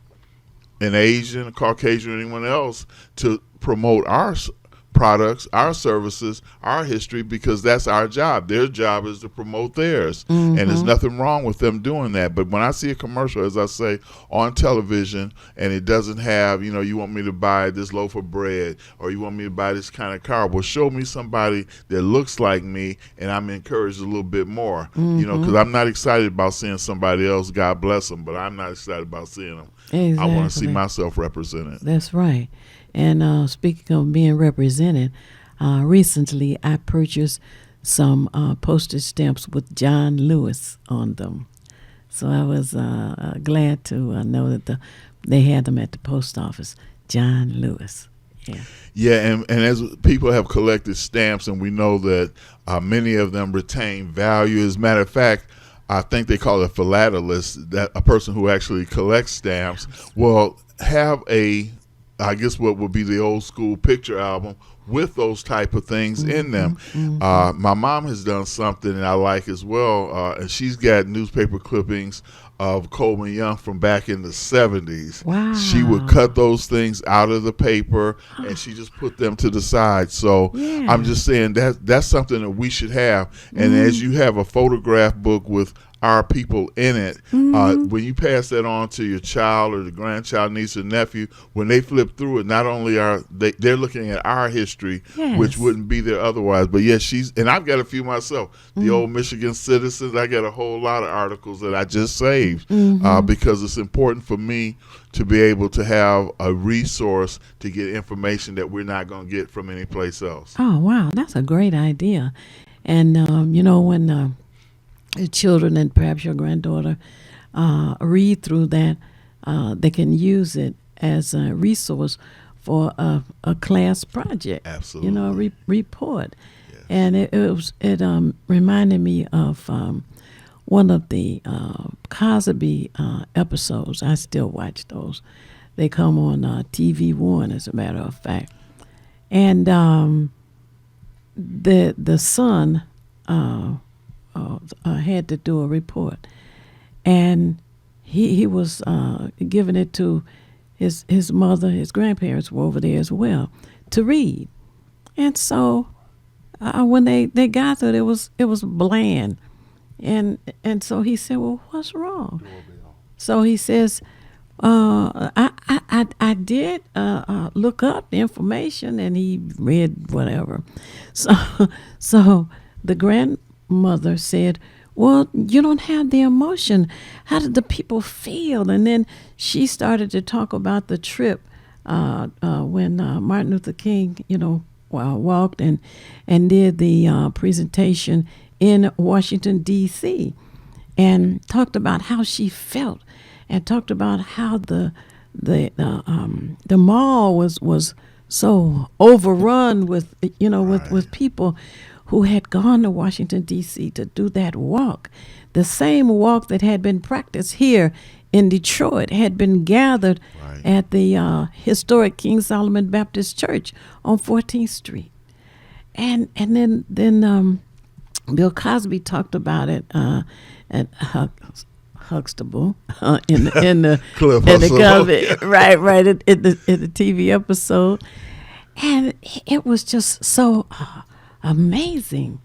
an Asian, a Caucasian, or anyone else to promote our products, our services, our history, because that's our job. Their job is to promote theirs, and there's nothing wrong with them doing that. But when I see a commercial, as I say, on television, and it doesn't have, you know, you want me to buy this loaf of bread, or you want me to buy this kind of car, well, show me somebody that looks like me, and I'm encouraged a little bit more, you know, because I'm not excited about seeing somebody else, God bless them, but I'm not excited about seeing them. Exactly. I want to see myself represented. That's right. And speaking of being represented, recently I purchased some postage stamps with John Lewis on them. So I was glad to know that they had them at the post office. John Lewis. Yeah, and as people have collected stamps, and we know that many of them retain value. As a matter of fact, I think they call it a philatelist, that a person who actually collects stamps will have I guess what would be the old school picture album with those type of things in them. My mom has done something that I like as well, and she's got newspaper clippings of Coleman Young from back in the 70s. Wow. She would cut those things out of the paper and she just put them to the side. So I'm just saying that's something that we should have. And as you have a photograph book with our people in it, when you pass that on to your child or the grandchild, niece or nephew, when they flip through it, not only are they're looking at our history, which wouldn't be there otherwise, but yes, and I've got a few myself. The old Michigan Citizens, I got a whole lot of articles that I just saved because it's important for me to be able to have a resource to get information that we're not going to get from any place else. Oh, wow. That's a great idea. And, when the children and perhaps your granddaughter read through that, they can use it as a resource for a class project. Absolutely. A report. Yes. And it reminded me of one of the Cosby episodes. I still watch those. They come on TV One, as a matter of fact. And the son had to do a report, and he was giving it to his mother. His grandparents were over there as well to read, and so when they got there, it was bland, and so he said, "Well, what's wrong?" So he says, I did look up the information," and he read whatever. So the grandmother said, "Well, you don't have the emotion. How did the people feel?" And then she started to talk about the trip when Martin Luther King, walked and did the presentation in Washington, D.C., and talked about how she felt, and talked about how the mall was so overrun with with people who had gone to Washington, D.C. to do that walk. The same walk that had been practiced here in Detroit had been gathered at the historic King Solomon Baptist Church on 14th Street. And then Bill Cosby talked about it at Huxtable in the Cosby, right in the TV episode, and it was just so amazing.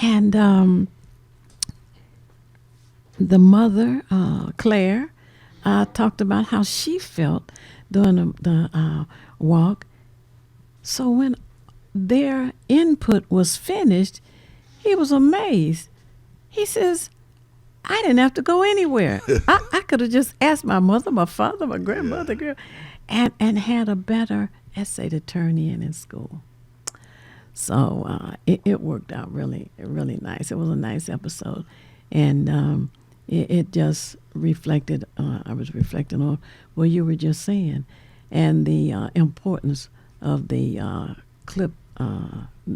And the mother, Claire, talked about how she felt during the walk. So when their input was finished, he was amazed. He says, "I didn't have to go anywhere. I could have just asked my mother, my father, my grandmother, and had a better essay to turn in school." So it worked out really, really nice. It was a nice episode. And it just reflected, I was reflecting on what you were just saying, and the importance of the clip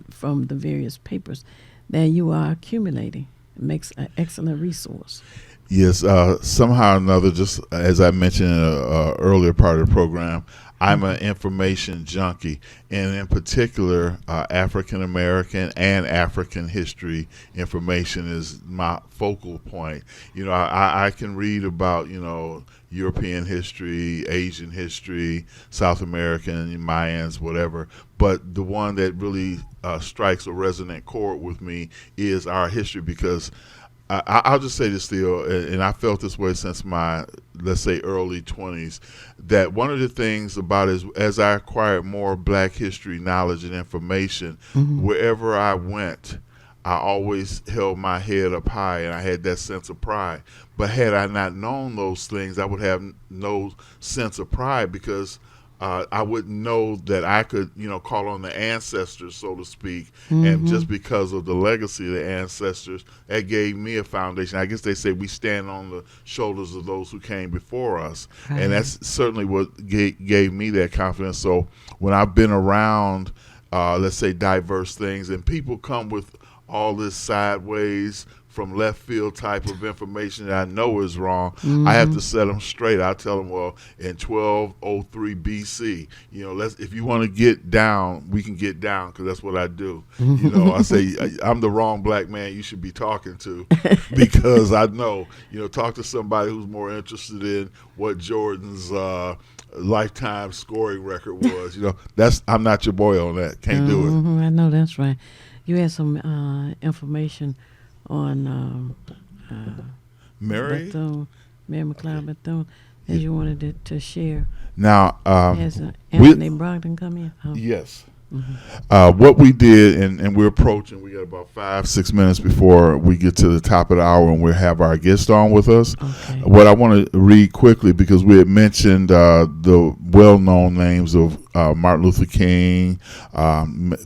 from the various papers that you are accumulating. It makes an excellent resource. Yes, somehow or another, just as I mentioned in an earlier part of the program, I'm an information junkie, and in particular, African American and African history information is my focal point. I can read about, European history, Asian history, South American, Mayans, whatever, but the one that really strikes a resonant chord with me is our history, because I'll just say this, Theo, and I felt this way since my, let's say, early 20s, that one of the things about it is, as I acquired more Black history knowledge and information, wherever I went, I always held my head up high, and I had that sense of pride. But had I not known those things, I would have no sense of pride, because I wouldn't know that I could, call on the ancestors, so to speak. And just because of the legacy of the ancestors, that gave me a foundation. I guess they say we stand on the shoulders of those who came before us. Right. And that's certainly what gave me that confidence. So when I've been around, let's say, diverse things, and people come with all this sideways from left field type of information that I know is wrong, I have to set them straight. I tell them, well, in 1203 BC, if you want to get down, we can get down, because that's what I do. I say, I'm the wrong black man you should be talking to, because I know, talk to somebody who's more interested in what Jordan's lifetime scoring record was. I'm not your boy on that. Can't do it. I know that's right. You had some information on Mary Bethune, Mary McLeod Bethune, that you wanted to share. Now, has Anthony Brogdon come in? Oh. Yes. What we did, and we're approaching, we got about 5-6 minutes before we get to the top of the hour, and we'll have our guest on with us. Okay. What I want to read quickly, because we had mentioned the well-known names of Martin Luther King,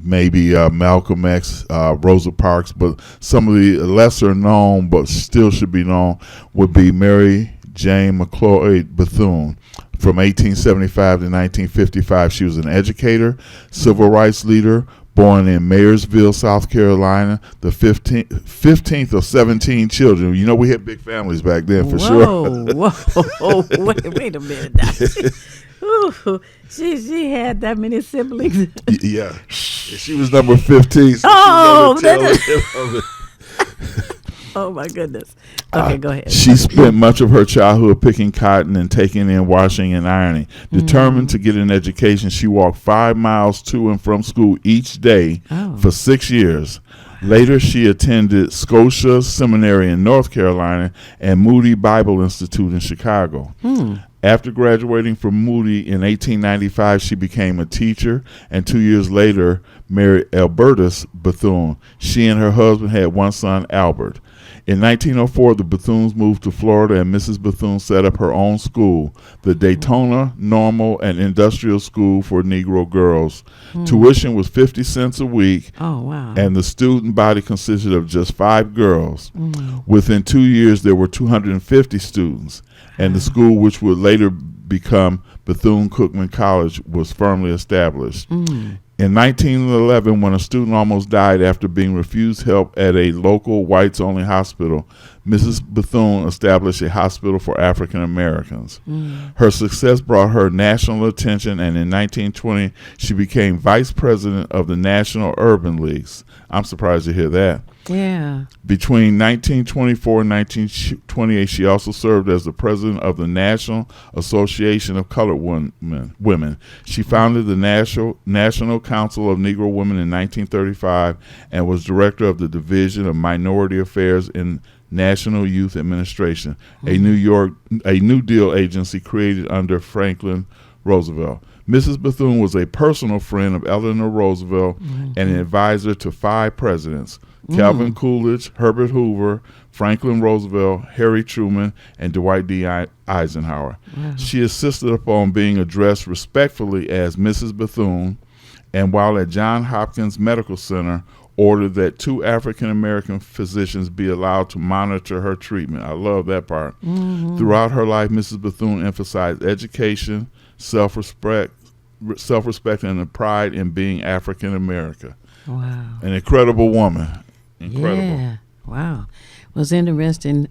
maybe Malcolm X, Rosa Parks, but some of the lesser known but still should be known would be Mary Jane McLeod Bethune. From 1875 to 1955, she was an educator, civil rights leader, born in Mayersville, South Carolina, the 15th of 17 children. We had big families back then, for sure. Whoa, wait a minute. Ooh, she had that many siblings. Yeah. She was number 15. So oh, my goodness. Okay, go ahead. She spent much of her childhood picking cotton and taking in washing and ironing. Determined to get an education, she walked 5 miles to and from school each day for 6 years. Later, she attended Scotia Seminary in North Carolina and Moody Bible Institute in Chicago. After graduating from Moody in 1895, she became a teacher, and 2 years later married Albertus Bethune. She and her husband had one son, Albert. In 1904, the Bethunes moved to Florida, and Mrs. Bethune set up her own school, the Daytona Normal and Industrial School for Negro Girls. Tuition was 50 cents a week, and the student body consisted of just 5 girls. Within 2 years, there were 250 students, and the school, which would later become Bethune-Cookman College, was firmly established. In 1911, when a student almost died after being refused help at a local whites-only hospital, Mrs. Bethune established a hospital for African Americans. Her success brought her national attention, and in 1920, she became vice president of the National Urban Leagues. I'm surprised to hear that. Yeah. Between 1924 and 1928, she also served as the president of the National Association of Colored Women. She founded the National Council of Negro Women in 1935 and was director of the Division of Minority Affairs in National Youth Administration, a New Deal agency created under Franklin Roosevelt. Mrs. Bethune was a personal friend of Eleanor Roosevelt and an advisor to 5 presidents: Calvin Coolidge, Herbert Hoover, Franklin Roosevelt, Harry Truman, and Dwight D. Eisenhower. She insisted upon being addressed respectfully as Mrs. Bethune, and while at Johns Hopkins Medical Center, ordered that 2 African-American physicians be allowed to monitor her treatment. I love that part. Throughout her life, Mrs. Bethune emphasized education, self-respect, and the pride in being African-American. Wow. An incredible woman. Incredible. Yeah. Wow. It was interesting.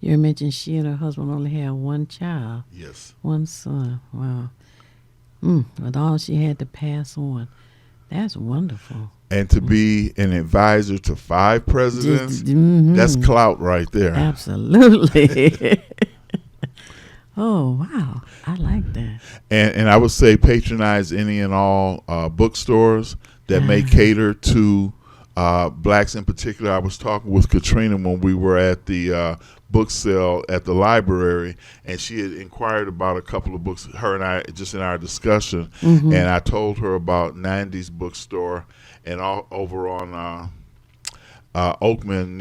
You mentioned she and her husband only had one child. Yes. One son. Wow. But all she had to pass on. That's wonderful. And to be an advisor to 5 presidents, that's clout right there. Absolutely. Oh, wow. I like that. And I would say patronize any and all bookstores that may cater to blacks in particular. I was talking with Katrina when we were at the book sale at the library, and she had inquired about a couple of books, her and I, just in our discussion, and I told her about 90s bookstore and all over on Oakman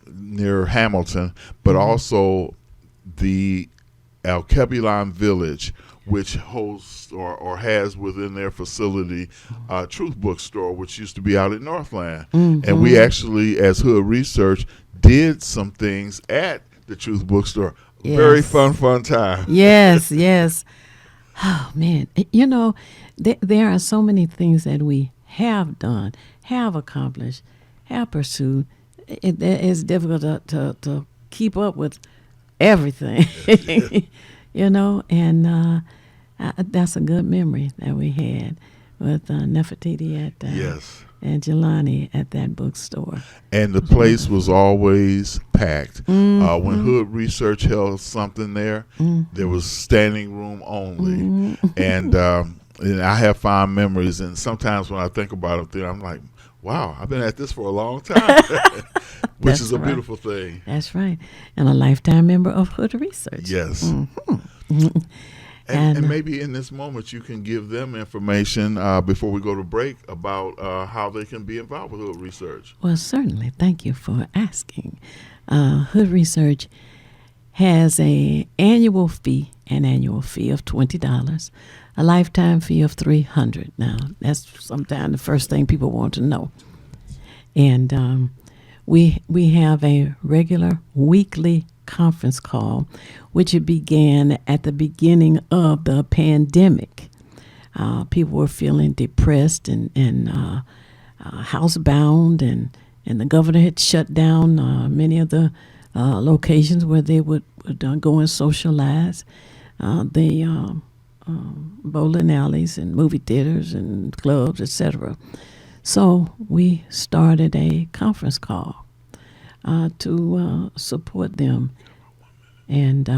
near Hamilton, but also the Alkebulan Village, which hosts or has within their facility Truth Bookstore, which used to be out at Northland. And we actually, as Hood Research, did some things at the Truth Bookstore. Yes. Very fun time. Yes, yes. Oh, man. There are so many things that we have done, have accomplished, have pursued it is difficult to keep up with everything, you know, and that's a good memory that we had with Nefertiti Yes. and Jelani at that bookstore. And the place was always packed. When Hood Research held something there, there was standing room only. And I have fond memories. And sometimes when I think about it, I'm like, wow, I've been at this for a long time, which is a beautiful thing. That's right. And a lifetime member of Hood Research. Yes. And maybe in this moment you can give them information before we go to break about how they can be involved with Hood Research. Well, certainly. Thank you for asking. Hood Research has an annual fee of $20, a lifetime fee of $300. Now, that's sometimes the first thing people want to know. And we have a regular weekly conference call, which it began at the beginning of the pandemic. People were feeling depressed and housebound, and the governor had shut down many of the locations where they would go and socialize. The bowling alleys and movie theaters and clubs, etc. So we started a conference call to support them. And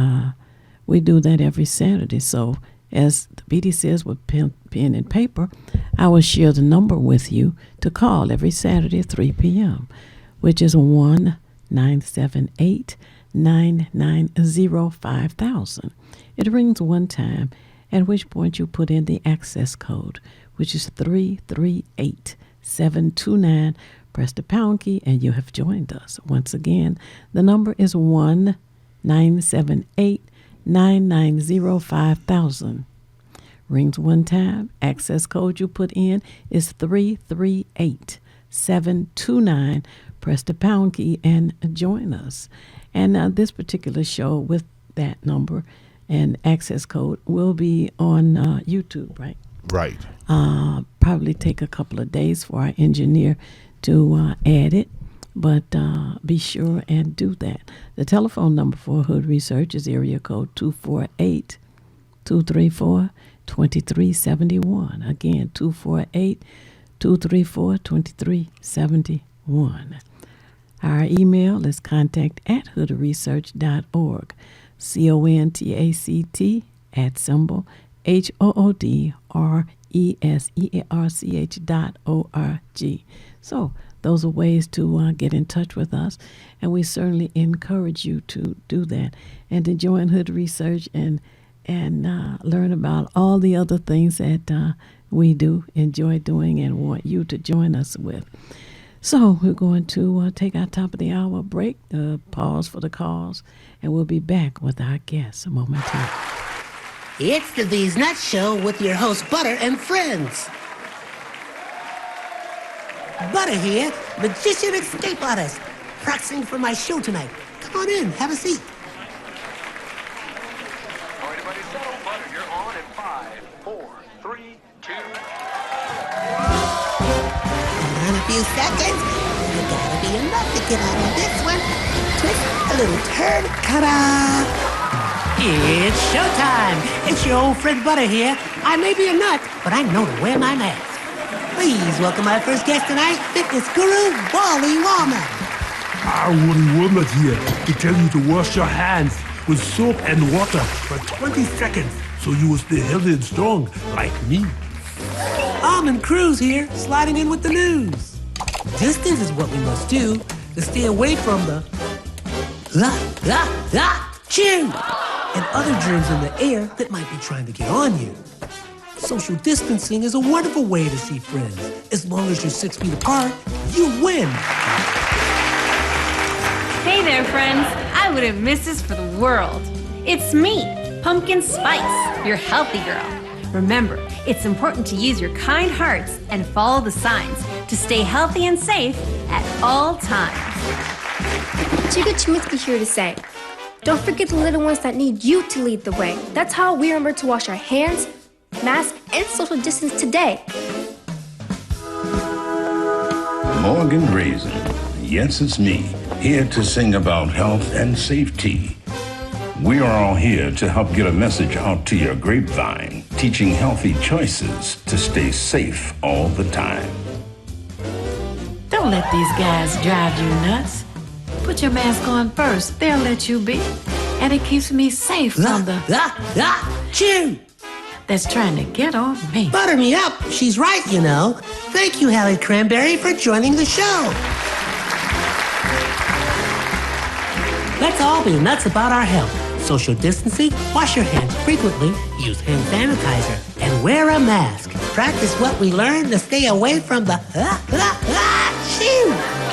we do that every Saturday. So as the BD says with pen and paper, I will share the number with you to call every Saturday at 3 p.m., which is 1-978-990-5000. It rings one time, at which point you put in the access code, which is 338729. Press the pound key and you have joined us. Once again, the number is 1-978-990-5000. Rings one time. Access code you put in is 338729. Press the pound key and join us. And this particular show with that number and access code will be on YouTube, right? Right. Probably take a couple of days for our engineer to add it, but be sure and do that. The telephone number for Hood Research is area code 248-234-2371. Again, 248-234-2371. Our email is contact@hoodresearch.org. CONTACT @HOODRESEARCH.org. So those are ways to get in touch with us, and we certainly encourage you to do that and to join Hood Research and learn about all the other things that we do, enjoy doing, and want you to join us with. So we're going to take our top of the hour break, pause for the calls, and we'll be back with our guests momentarily. It's the These Nuts Show with your host, Butter and friends. Butter here, magician escape artist, practicing for my show tonight. Come on in, have a seat. All right, everybody settle. Butter, you're on in 5, 4, 3, 2. In a few seconds, you gotta be enough to get out of this one. Twist a little turn, ta-da! It's showtime! It's your old friend Butter here. I may be a nut, but I know to wear my mask. Please welcome my first guest tonight, fitness guru, Wally Wallman. Woody Woodland here to tell you to wash your hands with soap and water for 20 seconds so you will stay healthy and strong like me. Almond Cruz here, sliding in with the news. Distance is what we must do to stay away from the chew and other germs in the air that might be trying to get on you. Social distancing is a wonderful way to see friends. As long as you're 6 feet apart, you win. Hey there, friends. I wouldn't miss this for the world. It's me, Pumpkin Spice, your healthy girl. Remember, it's important to use your kind hearts and follow the signs to stay healthy and safe at all times. Chica Chiminsky here to say, don't forget the little ones that need you to lead the way. That's how we remember to wash our hands, mask, and social distance today. Morgan Raisin. Yes, it's me, here to sing about health and safety. We are all here to help get a message out to your grapevine, teaching healthy choices to stay safe all the time. Don't let these guys drive you nuts. Put your mask on first. They'll let you be. And it keeps me safe from the... Chew! That's trying to get on me. Butter me up. She's right, you know. Thank you, Hallie Cranberry, for joining the show. Let's all be nuts about our health. Social distancing, wash your hands frequently, use hand sanitizer, and wear a mask. Practice what we learned to stay away from the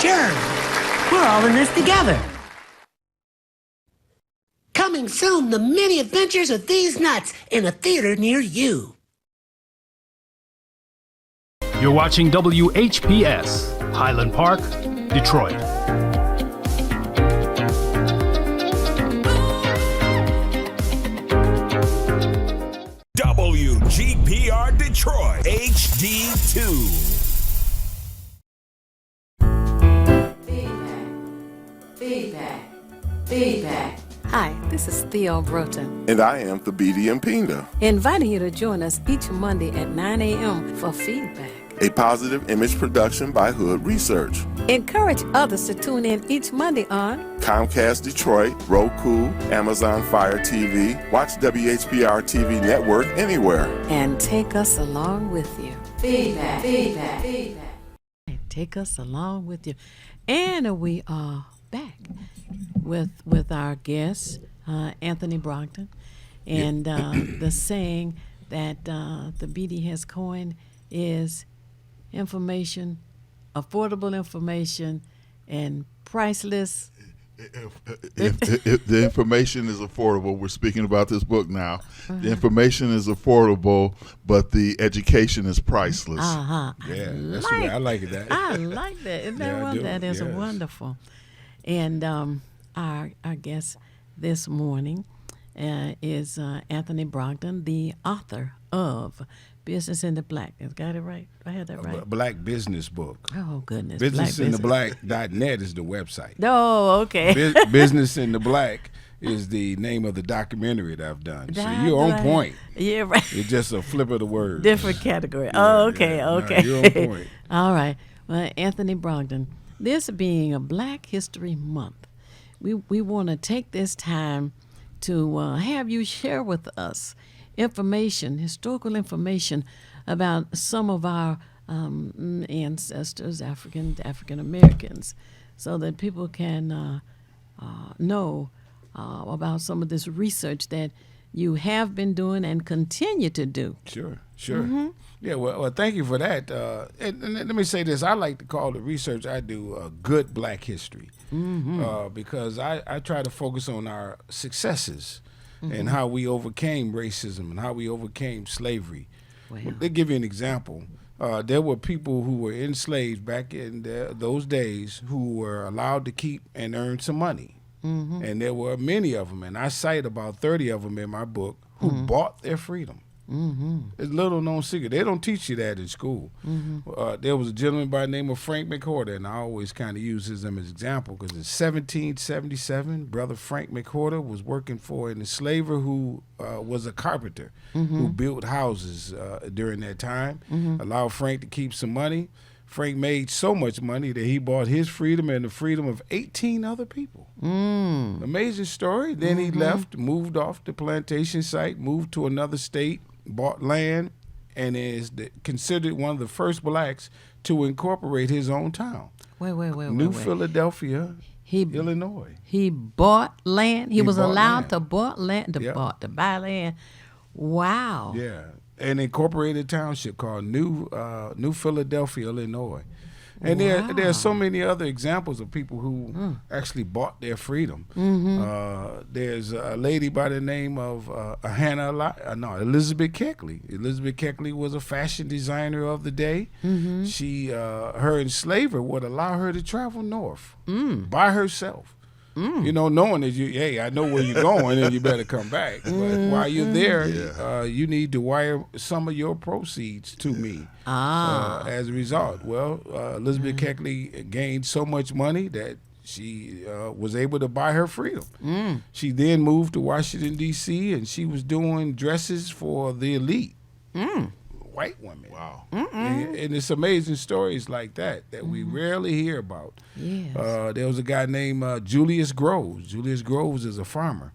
germs. We're all in this together. Coming soon, the many adventures of these nuts in a theater near you. You're watching WHPS, Highland Park, Detroit. WGPR Detroit, HD2. Feedback. Hi, this is Theo Broughton, And I am Thabiti Mpinga. inviting you to join us each Monday at 9 a.m. for feedback. A positive image production by Hood Research. Encourage others to tune in each Monday on Comcast Detroit, Roku, Amazon Fire TV. Watch WHPR TV Network anywhere. and take us along with you. Feedback. Take us along with you. And we are back with our guest, Anthony Brogdon. And the saying that the BD has coined is information, affordable information, and priceless. If the information is affordable, we're speaking about this book now. Uh-huh. The information is affordable, but the education is priceless. Uh-huh. Yeah, that's the way I like it. I like that. Isn't that Yeah, I one? do. That is Yes. wonderful. And our guest this morning is Anthony Brogdon, the author of Business in the Black. I got it right? I had that right? Black Business Book. Oh, goodness. BusinessinTheBlack.net is the website. Oh, okay. Business in the Black is the name of the documentary that I've done. So you're on point. Yeah, right. It's just a flip of the words. Different category. Yeah, okay, yeah. okay. No, you're on point. All right. Well, Anthony Brogdon, this being a Black History Month, we want to take this time to have you share with us information, historical information about some of our ancestors, African Americans, so that people can know about some of this research that you have been doing and continue to do. Sure. Mhm. Yeah, well, thank you for that. And let me say this. I like to call the research I do good Black history because I try to focus on our successes and how we overcame racism and how we overcame slavery. Wow. To give you an example, there were people who were enslaved back in those days who were allowed to keep and earn some money. And there were many of them, and I cite about 30 of them in my book, who bought their freedom. It's little known secret. They don't teach you that in school. There was a gentleman by the name of Frank McHorter, and I always kind of use him as an example because in 1777, Brother Frank McHorter was working for an enslaver who was a carpenter who built houses during that time, allowed Frank to keep some money. Frank made so much money that he bought his freedom and the freedom of 18 other people. Amazing story. Then he left, moved off the plantation site, moved to another state, bought land, and is considered one of the first blacks to incorporate his own town. Wait. New Philadelphia, Illinois. He bought land. He was bought allowed land. to bought land to buy land. Wow. Yeah, an incorporated township called New Philadelphia, Illinois. And there are so many other examples of people who actually bought their freedom. There's a lady by the name of Elizabeth Keckley. Elizabeth Keckley was a fashion designer of the day. She her enslaver would allow her to travel north by herself You know, knowing that hey, I know where you're going and you better come back. But while you're there, you need to wire some of your proceeds to me. As a result, well, Elizabeth Keckley gained so much money that she was able to buy her freedom. She then moved to Washington, D.C., and she was doing dresses for the elite. White women. Wow. And it's amazing stories like that we rarely hear about. Yes. There was a guy named Julius Groves. Julius Groves is a farmer.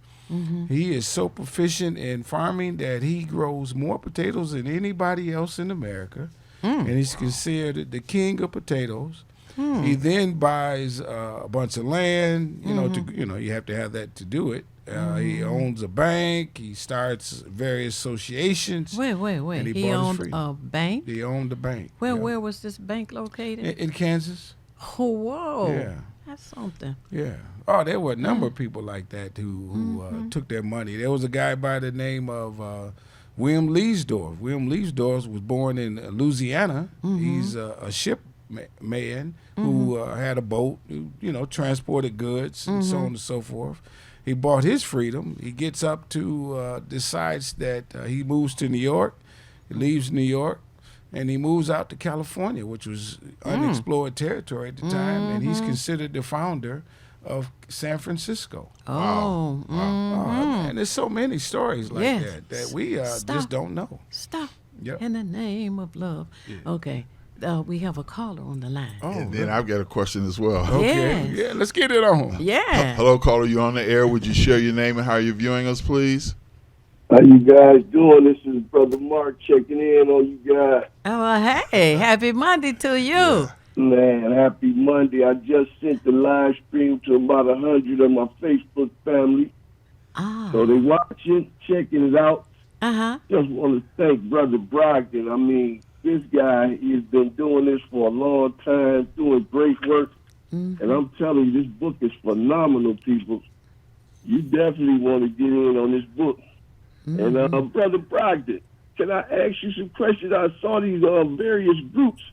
He is so proficient in farming that he grows more potatoes than anybody else in America. And he's considered the king of potatoes. He then buys a bunch of land, you have to have that to do it. He owns a bank. He starts various associations. Wait. And He owned a bank? He owned a bank. Where was this bank located? In Kansas. Oh, whoa. Yeah. That's something. Yeah. Oh, there were a number of people like that who took their money. There was a guy by the name of William Leesdorf. William Leesdorf was born in Louisiana. He's a ship man who had a boat, who, transported goods and so on and so forth. He bought his freedom. He gets up to, decides that he moves to New York. He leaves New York, and he moves out to California, which was unexplored territory at the time, and he's considered the founder of San Francisco. Oh. And there's so many stories like that we just don't know. Stop. Yep. In the name of love. Yeah. Okay. We have a caller on the line. And then I've got a question as well. Okay. Yes. Yeah, let's get it on. Yeah. Hello, caller. You on the air? Would you share your name and how you're viewing us, please? How you guys doing? This is Brother Mark checking in on you guys. Oh, hey. Happy Monday to you. Man, happy Monday. I just sent the live stream to about 100 of my Facebook family. So they watching, checking it out. Just want to thank Brother Brogdon. I mean, this guy has been doing this for a long time, doing great work. And I'm telling you, this book is phenomenal, people. You definitely want to get in on this book. And Brother Brogdon, can I ask you some questions? I saw these various groups.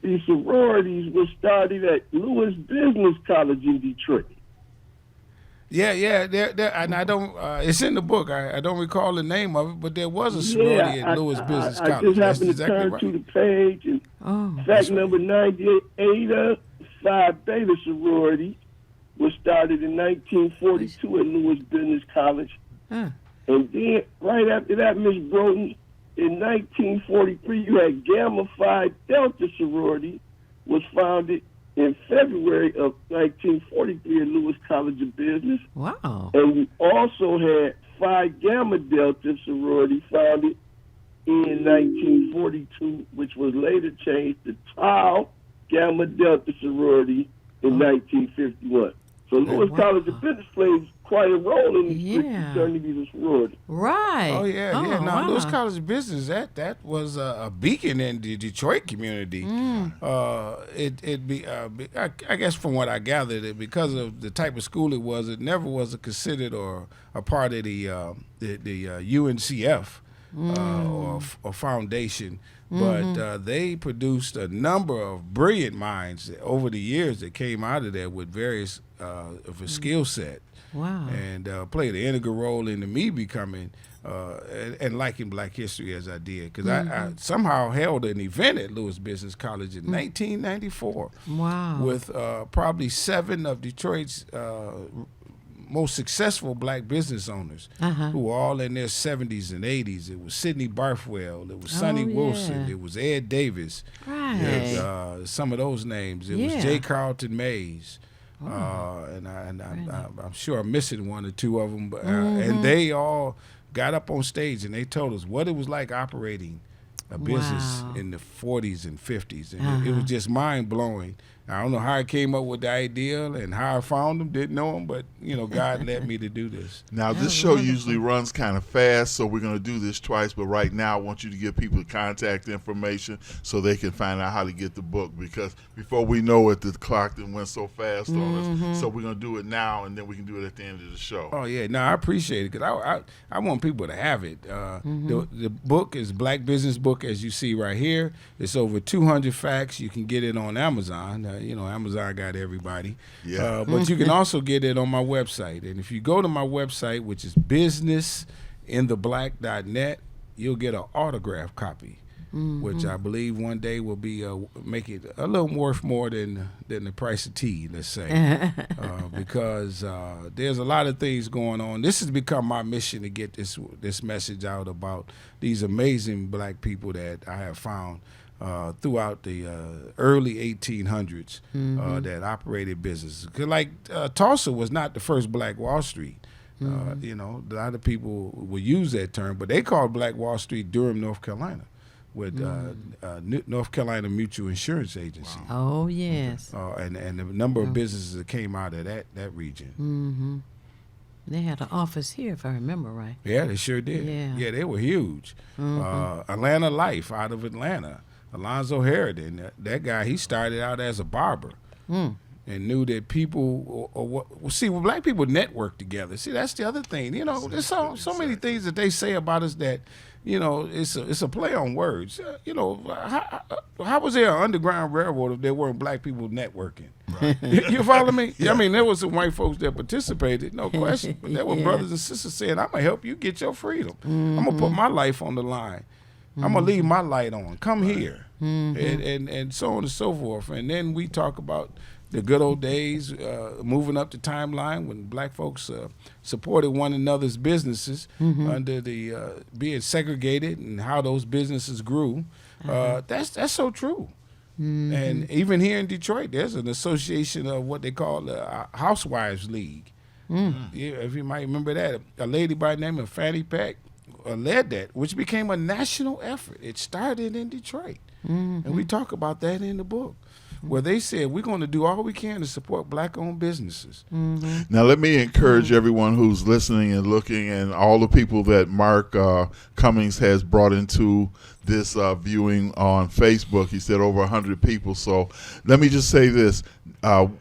These sororities were started at Lewis Business College in Detroit. Yeah, and I don't. It's in the book. I don't recall the name of it, but there was a sorority at Lewis Business College. I just happened to turn to the page, and fact number 98, Phi Beta sorority was started in 1942 at Lewis Business College, and then right after that, Miss Broughton, in 1943, you had Gamma Phi Delta sorority was founded in February of 1943 at Lewis College of Business. Wow. And we also had Phi Gamma Delta sorority founded in 1942, which was later changed to Tau Gamma Delta sorority in 1951. So Lewis College of Business plays quite a role in the fraternity of sorority. Right. Oh yeah. Now Lewis College of Business, that was a beacon in the Detroit community. I guess from what I gathered, because of the type of school it was, it never was considered or a part of the UNCF or foundation. But they produced a number of brilliant minds over the years that came out of there with various of a skill set. Wow. And played an integral role in me becoming and liking Black history as I did. Because I somehow held an event at Lewis Business College in 1994. Wow. With probably 7 of Detroit's most successful Black business owners who were all in their 70s and 80s. It was Sidney Barthwell. It was Sonny Wilson. It was Ed Davis. Right. Some of those names. It was J. Carlton Mays. And I'm sure I'm missing 1 or 2 of them. But, and they all got up on stage and they told us what it was like operating a business in the 40s and 50s. And it was just mind-blowing. I don't know how I came up with the idea and how I found them, didn't know them, but, God led me to do this. Now, this show usually runs kind of fast, so we're going to do this twice, but right now I want you to give people the contact information so they can find out how to get the book, because before we know it, the clock then went so fast on us. So we're going to do it now, and then we can do it at the end of the show. Oh, yeah. No, I appreciate it, because I want people to have it. The book is Black Business Book, as you see right here. It's over 200 facts. You can get it on Amazon. Amazon got everybody. Yeah. But you can also get it on my website. And if you go to my website, which is businessintheblack.net, you'll get an autographed copy, which I believe one day will be make it a little worth more than the price of tea, let's say, because there's a lot of things going on. This has become my mission to get this message out about these amazing black people that I have found throughout the early 1800s that operated businesses. 'Cause Tulsa was not the first Black Wall Street. A lot of people will use that term, but they called Black Wall Street Durham, North Carolina, with North Carolina Mutual Insurance Agency. Oh, yes. And the number of businesses that came out of that region. They had an office here, if I remember right. Yeah, they sure did. Yeah, they were huge. Atlanta Life out of Atlanta. Alonzo Harridan, that guy, he started out as a barber. And knew that people, when black people network together. See, that's the other thing. There's so many things that they say about us that, it's a play on words. How was there an underground railroad if there weren't black people networking? Right. You follow me? Yeah. I mean, there was some white folks that participated, no question. But there were brothers and sisters saying, I'm going to help you get your freedom. I'm going to put my life on the line. I'm going to leave my light on. Come here. And so on and so forth. And then we talk about the good old days, moving up the timeline when black folks supported one another's businesses under the being segregated and how those businesses grew. That's so true. And even here in Detroit, there's an association of what they call the Housewives League. If you might remember that, a lady by the name of Fannie Peck led that, which became a national effort. It started in Detroit. And we talk about that in the book, where they said we're going to do all we can to support black-owned businesses. Now, let me encourage everyone who's listening and looking, and all the people that Mark Cummings has brought into this viewing on Facebook. He said over 100 people. So let me just say this.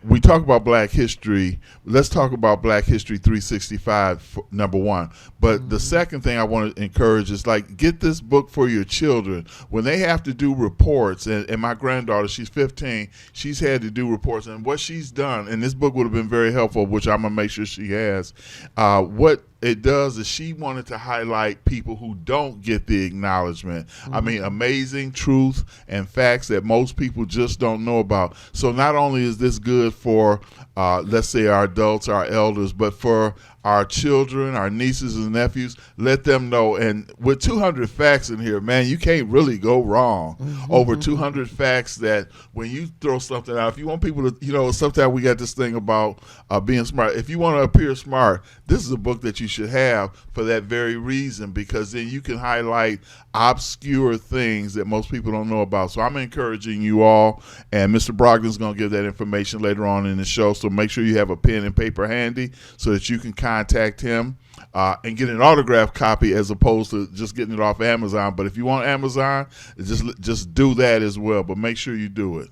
We talk about Black History. Let's talk about Black History 365, number one. But the second thing I want to encourage is, get this book for your children. When they have to do reports, and my granddaughter, she's 15, she's had to do reports. And what she's done, and this book would have been very helpful, which I'm going to make sure she has, what it does is she wanted to highlight people who don't get the acknowledgement. I mean, amazing truth and facts that most people just don't know about. So not only is this good for, let's say, our adults, our elders, but for our children, our nieces and nephews, let them know. And with 200 facts in here, man, you can't really go wrong. Over 200 facts that when you throw something out, if you want people to, sometimes we got this thing about being smart. If you want to appear smart, this is a book that you should have for that very reason, because then you can highlight obscure things that most people don't know about. So I'm encouraging you all, and Mr. Brogdon's going to give that information later on in the show. So make sure you have a pen and paper handy so that you can contact him and get an autographed copy as opposed to just getting it off Amazon. But if you want Amazon, just do that as well. But make sure you do it.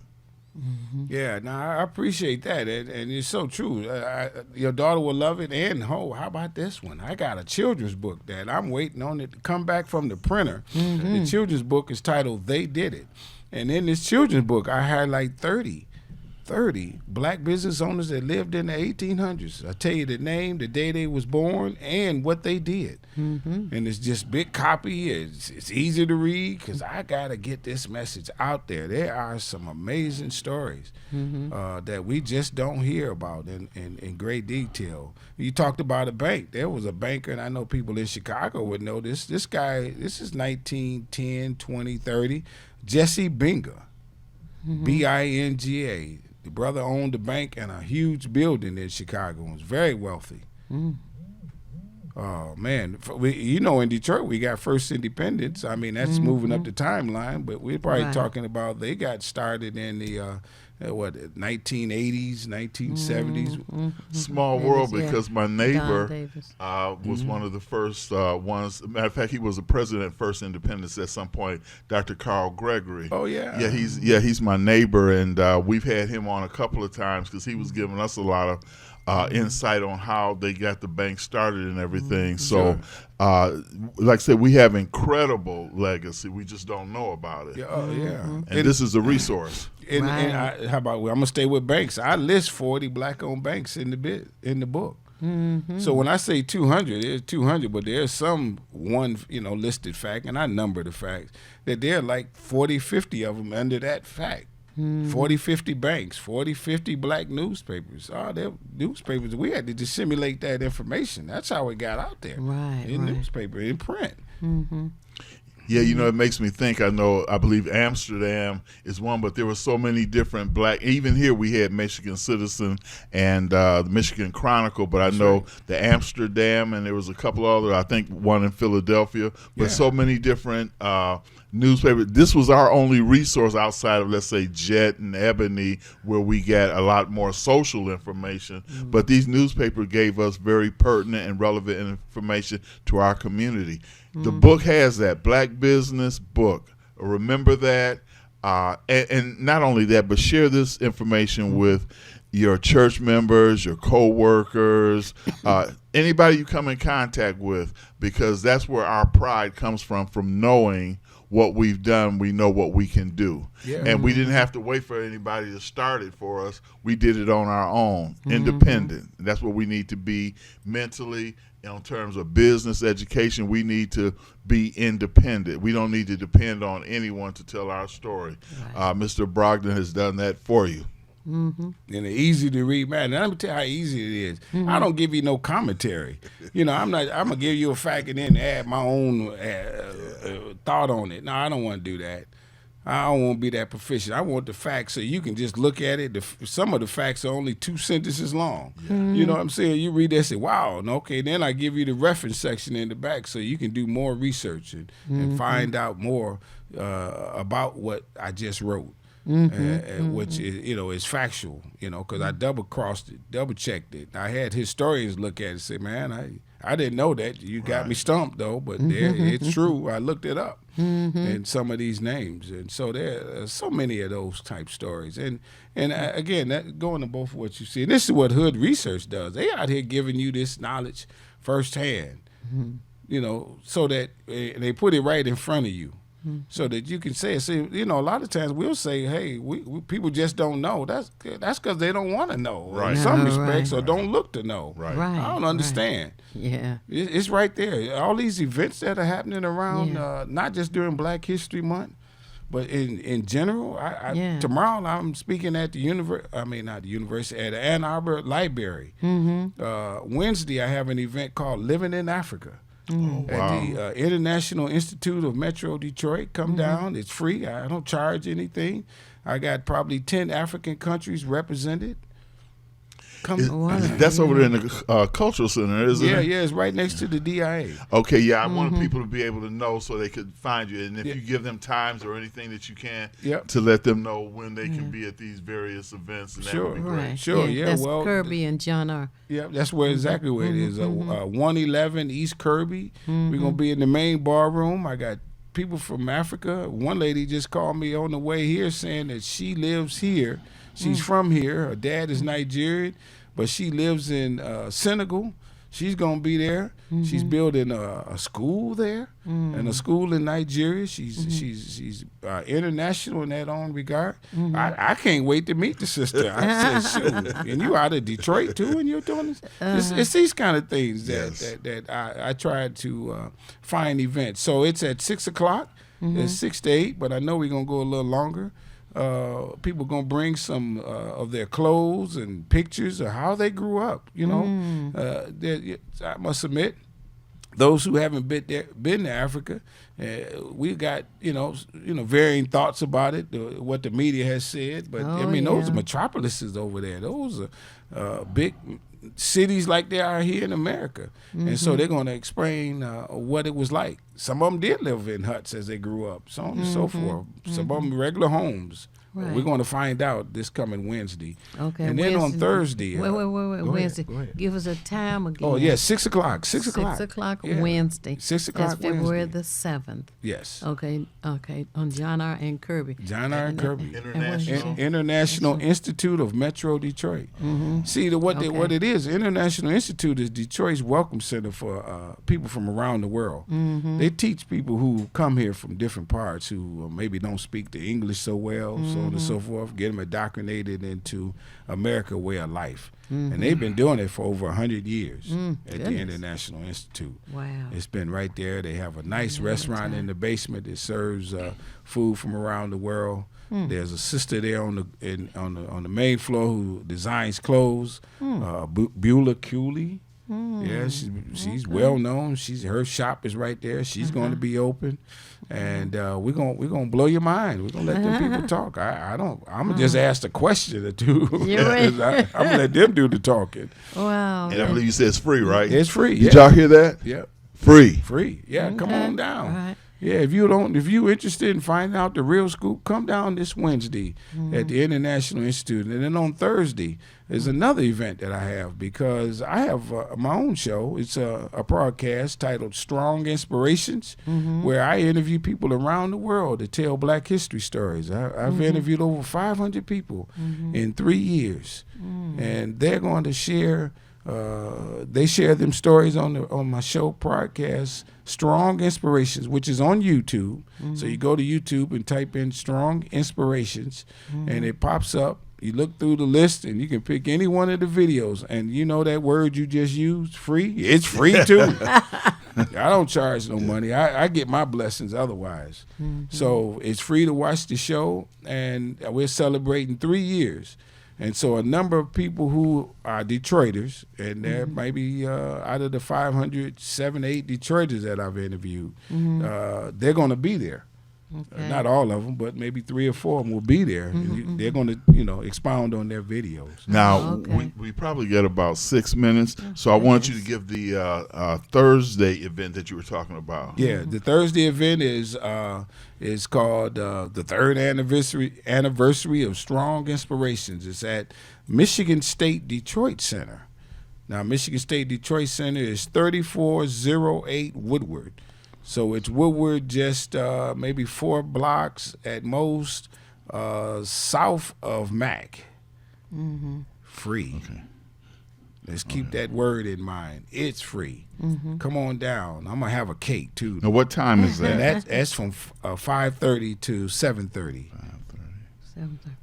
Yeah, I appreciate that, and it's so true. Your daughter will love it. And how about this one? I got a children's book that I'm waiting on it to come back from the printer. The children's book is titled "They Did It," and in this children's book, I highlight 30 black business owners that lived in the 1800s. I tell you the name, the day they was born, and what they did. And it's just big copy. It's easy to read because I got to get this message out there. There are some amazing stories that we just don't hear about in great detail. You talked about a bank. There was a banker, and I know people in Chicago would know this. This guy, this is 1910, 20, 30. Jesse Binga, Binga. The brother owned a bank and a huge building in Chicago and was very wealthy. Oh, man. In Detroit, we got First Independence. I mean, that's moving up the timeline, but we're probably talking about they got started in the 1980s, 1970s. Small world, because my neighbor was one of the first ones. Matter of fact, he was the president of First Independence at some point, Dr. Carl Gregory. Oh, yeah. He's my neighbor, and we've had him on a couple of times because he was giving us a lot of insight on how they got the bank started and everything. So, like I said, we have incredible legacy. We just don't know about it. Yeah. And this is a resource. And how about I'm gonna stay with banks. I list 40 black-owned banks in the book. So when I say 200, it's 200, but there's some one listed fact, and I number the facts that there are like 40, 50 of them under that fact. 40, 50 banks, 40, 50 black newspapers. They're newspapers. We had to disseminate that information. That's how it got out there. In newspaper, in print. Yeah, it makes me think. I believe Amsterdam is one, but there were so many different black. Even here, we had Michigan Citizen and the Michigan Chronicle, but I know the Amsterdam, and there was a couple other. I think one in Philadelphia, but so many different newspapers. This was our only resource outside of, let's say, Jet and Ebony, where we got a lot more social information. But these newspapers gave us very pertinent and relevant information to our community. The book has that, Black Business Book. Remember that. And not only that, but share this information with your church members, your co-workers, anybody you come in contact with, because that's where our pride comes from knowing what we've done. We know what we can do. And we didn't have to wait for anybody to start it for us. We did it on our own, independent. And that's what we need to be mentally. In terms of business education, we need to be independent. We don't need to depend on anyone to tell our story. Mr. Brogdon has done that for you. And it's easy to read, man. And let me tell you how easy it is. I don't give you no commentary. I'm gonna give you a fact and then add my own thought on it. No, I don't want to do that. I don't want to be that proficient. I want the facts so you can just look at it. Some of the facts are only 2 sentences long. You know what I'm saying? You read that and say, wow, and okay, then I give you the reference section in the back so you can do more research and find out more about what I just wrote. Which is factual, because I double-crossed it, double-checked it. I had historians look at it and say, man, I didn't know that. You got me stumped, though, but it's true. I looked it up and some of these names. And so there are so many of those type stories. And again, that going to both of what you see. And this is what Hood Research does. They out here giving you this knowledge firsthand, so that they put it right in front of you. So that you can say, a lot of times we'll say, hey, we people just don't know. That's because they don't want to know in some respects, or don't look to know. I don't understand. Yeah. It's right there. All these events that are happening around, not just during Black History Month, but in general. Tomorrow I'm speaking at the University, at the Ann Arbor Library. Wednesday I have an event called Living in Africa. At the International Institute of Metro Detroit. Come down. It's free. I don't charge anything. I got probably 10 African countries represented. That's over there in the Cultural Center, isn't it? Yeah, it's right next to the DIA. Okay, I wanted people to be able to know so they could find you. And if you give them times or anything that you can to let them know when they can be at these various events, and that would be great. Sure, That's Kirby and John R. Yeah, that's exactly where it is. 111 East Kirby. We're going to be in the main ballroom. I got people from Africa. One lady just called me on the way here saying that she lives here. She's from here. Her dad is Nigerian, but she lives in Senegal. She's going to be there. She's building a school there and a school in Nigeria. She's international in that own regard. I can't wait to meet the sister. I said, shoot, and you out of Detroit too, and you're doing this? It's these kind of things that I tried to find events. So it's at 6 o'clock. It's 6 to 8, but I know we're going to go a little longer. People gonna bring some of their clothes and pictures of how they grew up. I must admit, those who haven't been to Africa, we got varying thoughts about it. What the media has said, but those are metropolises over there. Those are big cities like they are here in America, and so they're going to explain what it was like. Some of them did live in huts as they grew up, so on and so forth. Some of them regular homes. We're going to find out this coming Wednesday. Okay. And then on Thursday. Wait. Wednesday. Go ahead. Give us a time again. Oh, yeah, 6 o'clock. 6 o'clock. 6 o'clock Wednesday. 6 o'clock That's February Wednesday. the 7th. Yes. Okay. On John R. and Kirby. John R. and Kirby. International Institute of Metro Detroit. See, what it is, International Institute is Detroit's welcome center for people from around the world. They teach people who come here from different parts who maybe don't speak the English so well. So on and so forth, get them indoctrinated into America way of life. And they've been doing it for over 100 years at the International Institute. Wow. It's been right there. They have a nice restaurant in the basement that serves food from around the world. There's a sister there on the main floor who designs clothes, Beulah Cooley. Yeah, she's well known. Her shop is right there. She's going to be open, and we're gonna blow your mind. We're gonna let them people talk. I'm gonna just ask a question or two. I'm gonna let them do the talking. Wow. And I believe you said it's free, right? It's free. Did y'all hear that? Yeah. Free. Free. Yeah, come on down. All right. Yeah, if you're interested in finding out the real scoop, come down this Wednesday at the International Institute. And then on Thursday, there's another event that I have, because I have my own show. It's a broadcast titled Strong Inspirations, where I interview people around the world to tell Black history stories. I've interviewed over 500 people in 3 years, and they're going to share. They share them stories on my show podcast, Strong Inspirations, which is on YouTube. So you go to YouTube and type in Strong Inspirations, and it pops up. You look through the list, and you can pick any one of the videos. And you know that word you just used, free? It's free too. I don't charge no money. I get my blessings otherwise. So it's free to watch the show, and we're celebrating 3 years. And so a number of people who are Detroiters, and there might be out of the 500, 7, 8 Detroiters that I've interviewed, they're going to be there. Okay. Not all of them, but maybe 3 or 4 of them will be there. And they're going to, expound on their videos. Now, we probably get about 6 minutes, so I want you to give the Thursday event that you were talking about. Yeah, the Thursday event is called the 3rd anniversary of Strong Inspirations. It's at Michigan State Detroit Center. Now, Michigan State Detroit Center is 3408 Woodward. So it's Woodward, just maybe 4 blocks at most south of Mac. Free. Okay. Let's keep that word in mind. It's free. Come on down. I'm gonna have a cake too. Now, what time is that? And that's from 5:30 to 7:30.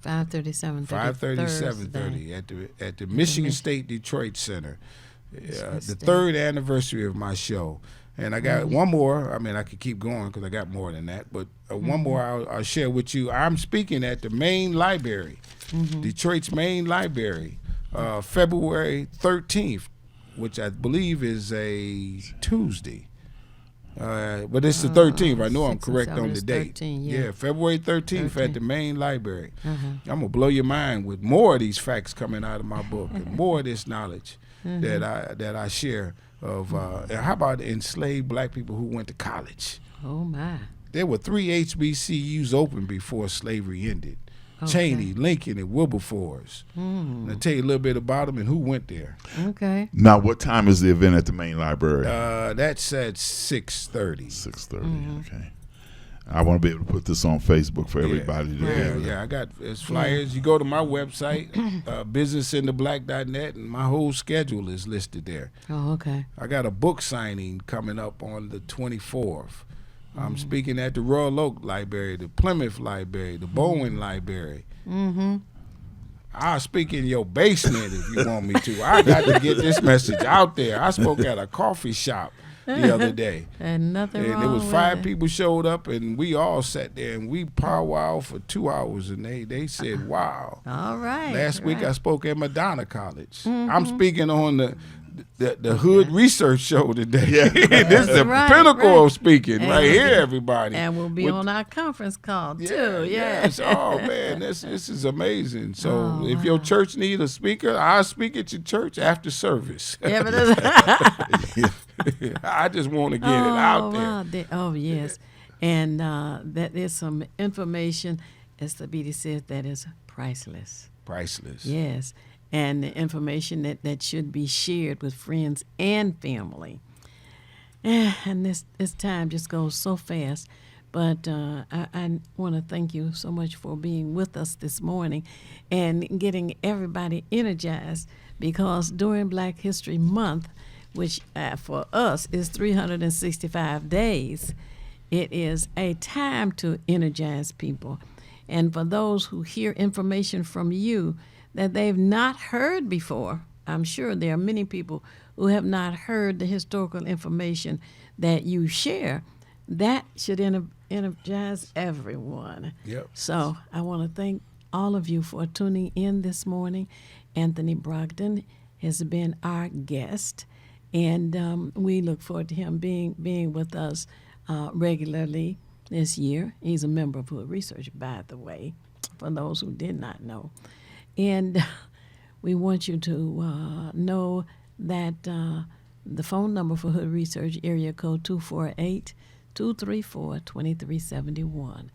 5:30, 7:30. 5:30, 7:30 at the Michigan State Detroit Center. The 3rd anniversary of my show. And I got one more. I mean, I could keep going because I got more than that. But one more I'll share with you. I'm speaking at the main library, Detroit's main library, February 13th, which I believe is a Tuesday. But it's the 13th. I know I'm correct on the date. 13, yeah, February 13th at the main library. I'm going to blow your mind with more of these facts coming out of my book and more of this knowledge that I share. Of how about enslaved Black people who went to college? Oh my! There were 3 HBCUs open before slavery ended: Cheney, Lincoln, and Wilberforce. I'll tell you a little bit about them and who went there. Okay. Now, what time is the event at the main library? That's at 6:30. 6:30. Okay. I want to be able to put this on Facebook for everybody to hear. Yeah, I got flyers. You go to my website, businessintheblack.net, and my whole schedule is listed there. Oh, okay. I got a book signing coming up on the 24th. I'm speaking at the Royal Oak Library, the Plymouth Library, the Bowen Library. I'll speak in your basement if you want me to. I got to get this message out there. I spoke at a coffee shop the other day. And nothing wrong there was with 5 it. people showed up, and we all sat there and we powwowed for 2 hours, and they said, wow. All right. Last week I spoke at Madonna College. I'm speaking on the Hood Research Show today. This is the pinnacle of speaking right here, everybody. And we'll be on our conference call too. Yes. Oh man, this is amazing. So if your church needs a speaker, I'll speak at your church after service. Yeah, but I just want to get it out there. Wow. Yes. And that is some information, as Thabiti says, that is priceless. Priceless. Yes. And the information that should be shared with friends and family. And this time just goes so fast. But I want to thank you so much for being with us this morning and getting everybody energized, because during Black History Month, which for us is 365 days, it is a time to energize people. And for those who hear information from you that they've not heard before, I'm sure there are many people who have not heard the historical information that you share. That should energize everyone. Yep. So I want to thank all of you for tuning in this morning. Anthony Brogdon has been our guest, and we look forward to him being with us regularly this year. He's a member of Hood Research, by the way, for those who did not know. And we want you to know that the phone number for Hood Research, area code 248-234-2371.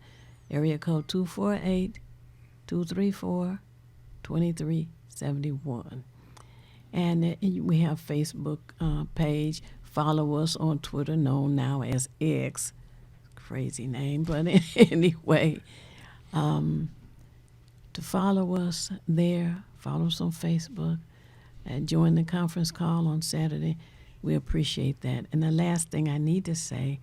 Area code 248-234-2371. And we have Facebook page. Follow us on Twitter, known now as X. Crazy name, but anyway, to follow us there, follow us on Facebook, and join the conference call on Saturday. We appreciate that. And the last thing I need to say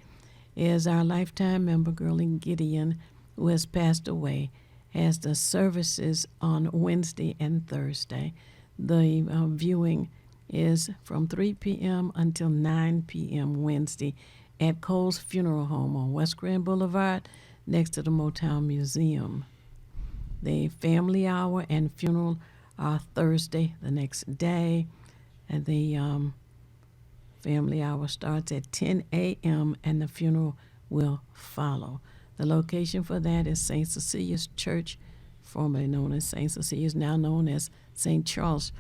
is our lifetime member, Girlie Gideon, who has passed away, has the services on Wednesday and Thursday. The viewing is from 3 p.m. until 9 p.m. Wednesday at Cole's Funeral Home on West Grand Boulevard next to the Motown Museum. The family hour and funeral are Thursday, the next day, and the family hour starts at 10 a.m. and the funeral will follow. The location for that is St. Cecilia's Church, formerly known as St. Cecilia's, now known as St. Charles,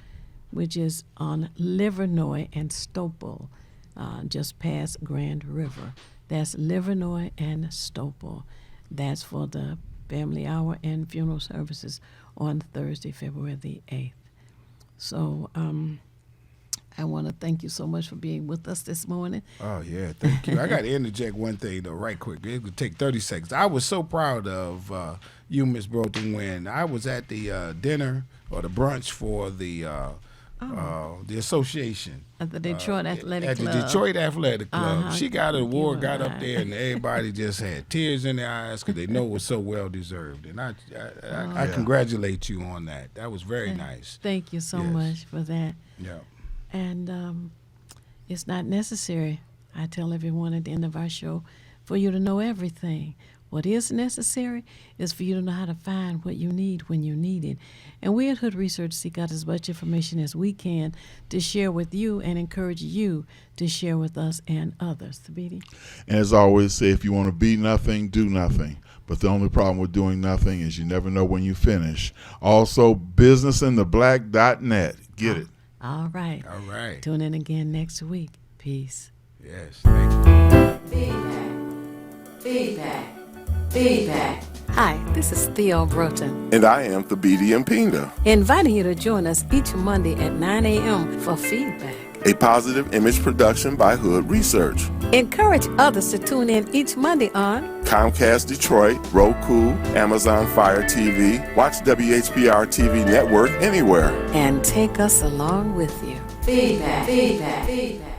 which is on Livernois and Stopel, just past Grand River. That's Livernois and Stopel. That's for the family hour and funeral services on Thursday, February the 8th. So I want to thank you so much for being with us this morning. Oh, yeah, thank you. I got to interject one thing, though, right quick. It would take 30 seconds. I was so proud of you, Ms. Broughton, when I was at the dinner or the brunch for the association. At the Detroit Athletic Club. At the Detroit Athletic Club. Uh-huh. She got an award, got up right. there, and everybody just had tears in their eyes because they know it was so well-deserved. And I congratulate you on that. That was very nice. Thank you so much for that. Yeah. And it's not necessary, I tell everyone at the end of our show, for you to know everything. What is necessary is for you to know how to find what you need when you need it. And we at Hood Research seek out as much information as we can to share with you and encourage you to share with us and others. Thabiti? And as I always say, if you want to be nothing, do nothing. But the only problem with doing nothing is you never know when you finish. Also, businessintheblack.net. Get it. All right. All right. Tune in again next week. Peace. Yes, thank you. Feedback. Feedback. Hi, this is Theo Broughton, And I am Thabiti Mpinga, inviting you to join us each Monday at 9 a.m. for feedback. a positive image production by Hood Research. Encourage others to tune in each Monday on Comcast Detroit, Roku, Amazon Fire TV. Watch WHPR TV Network anywhere. and take us along with you. Feedback. Feedback. Feedback.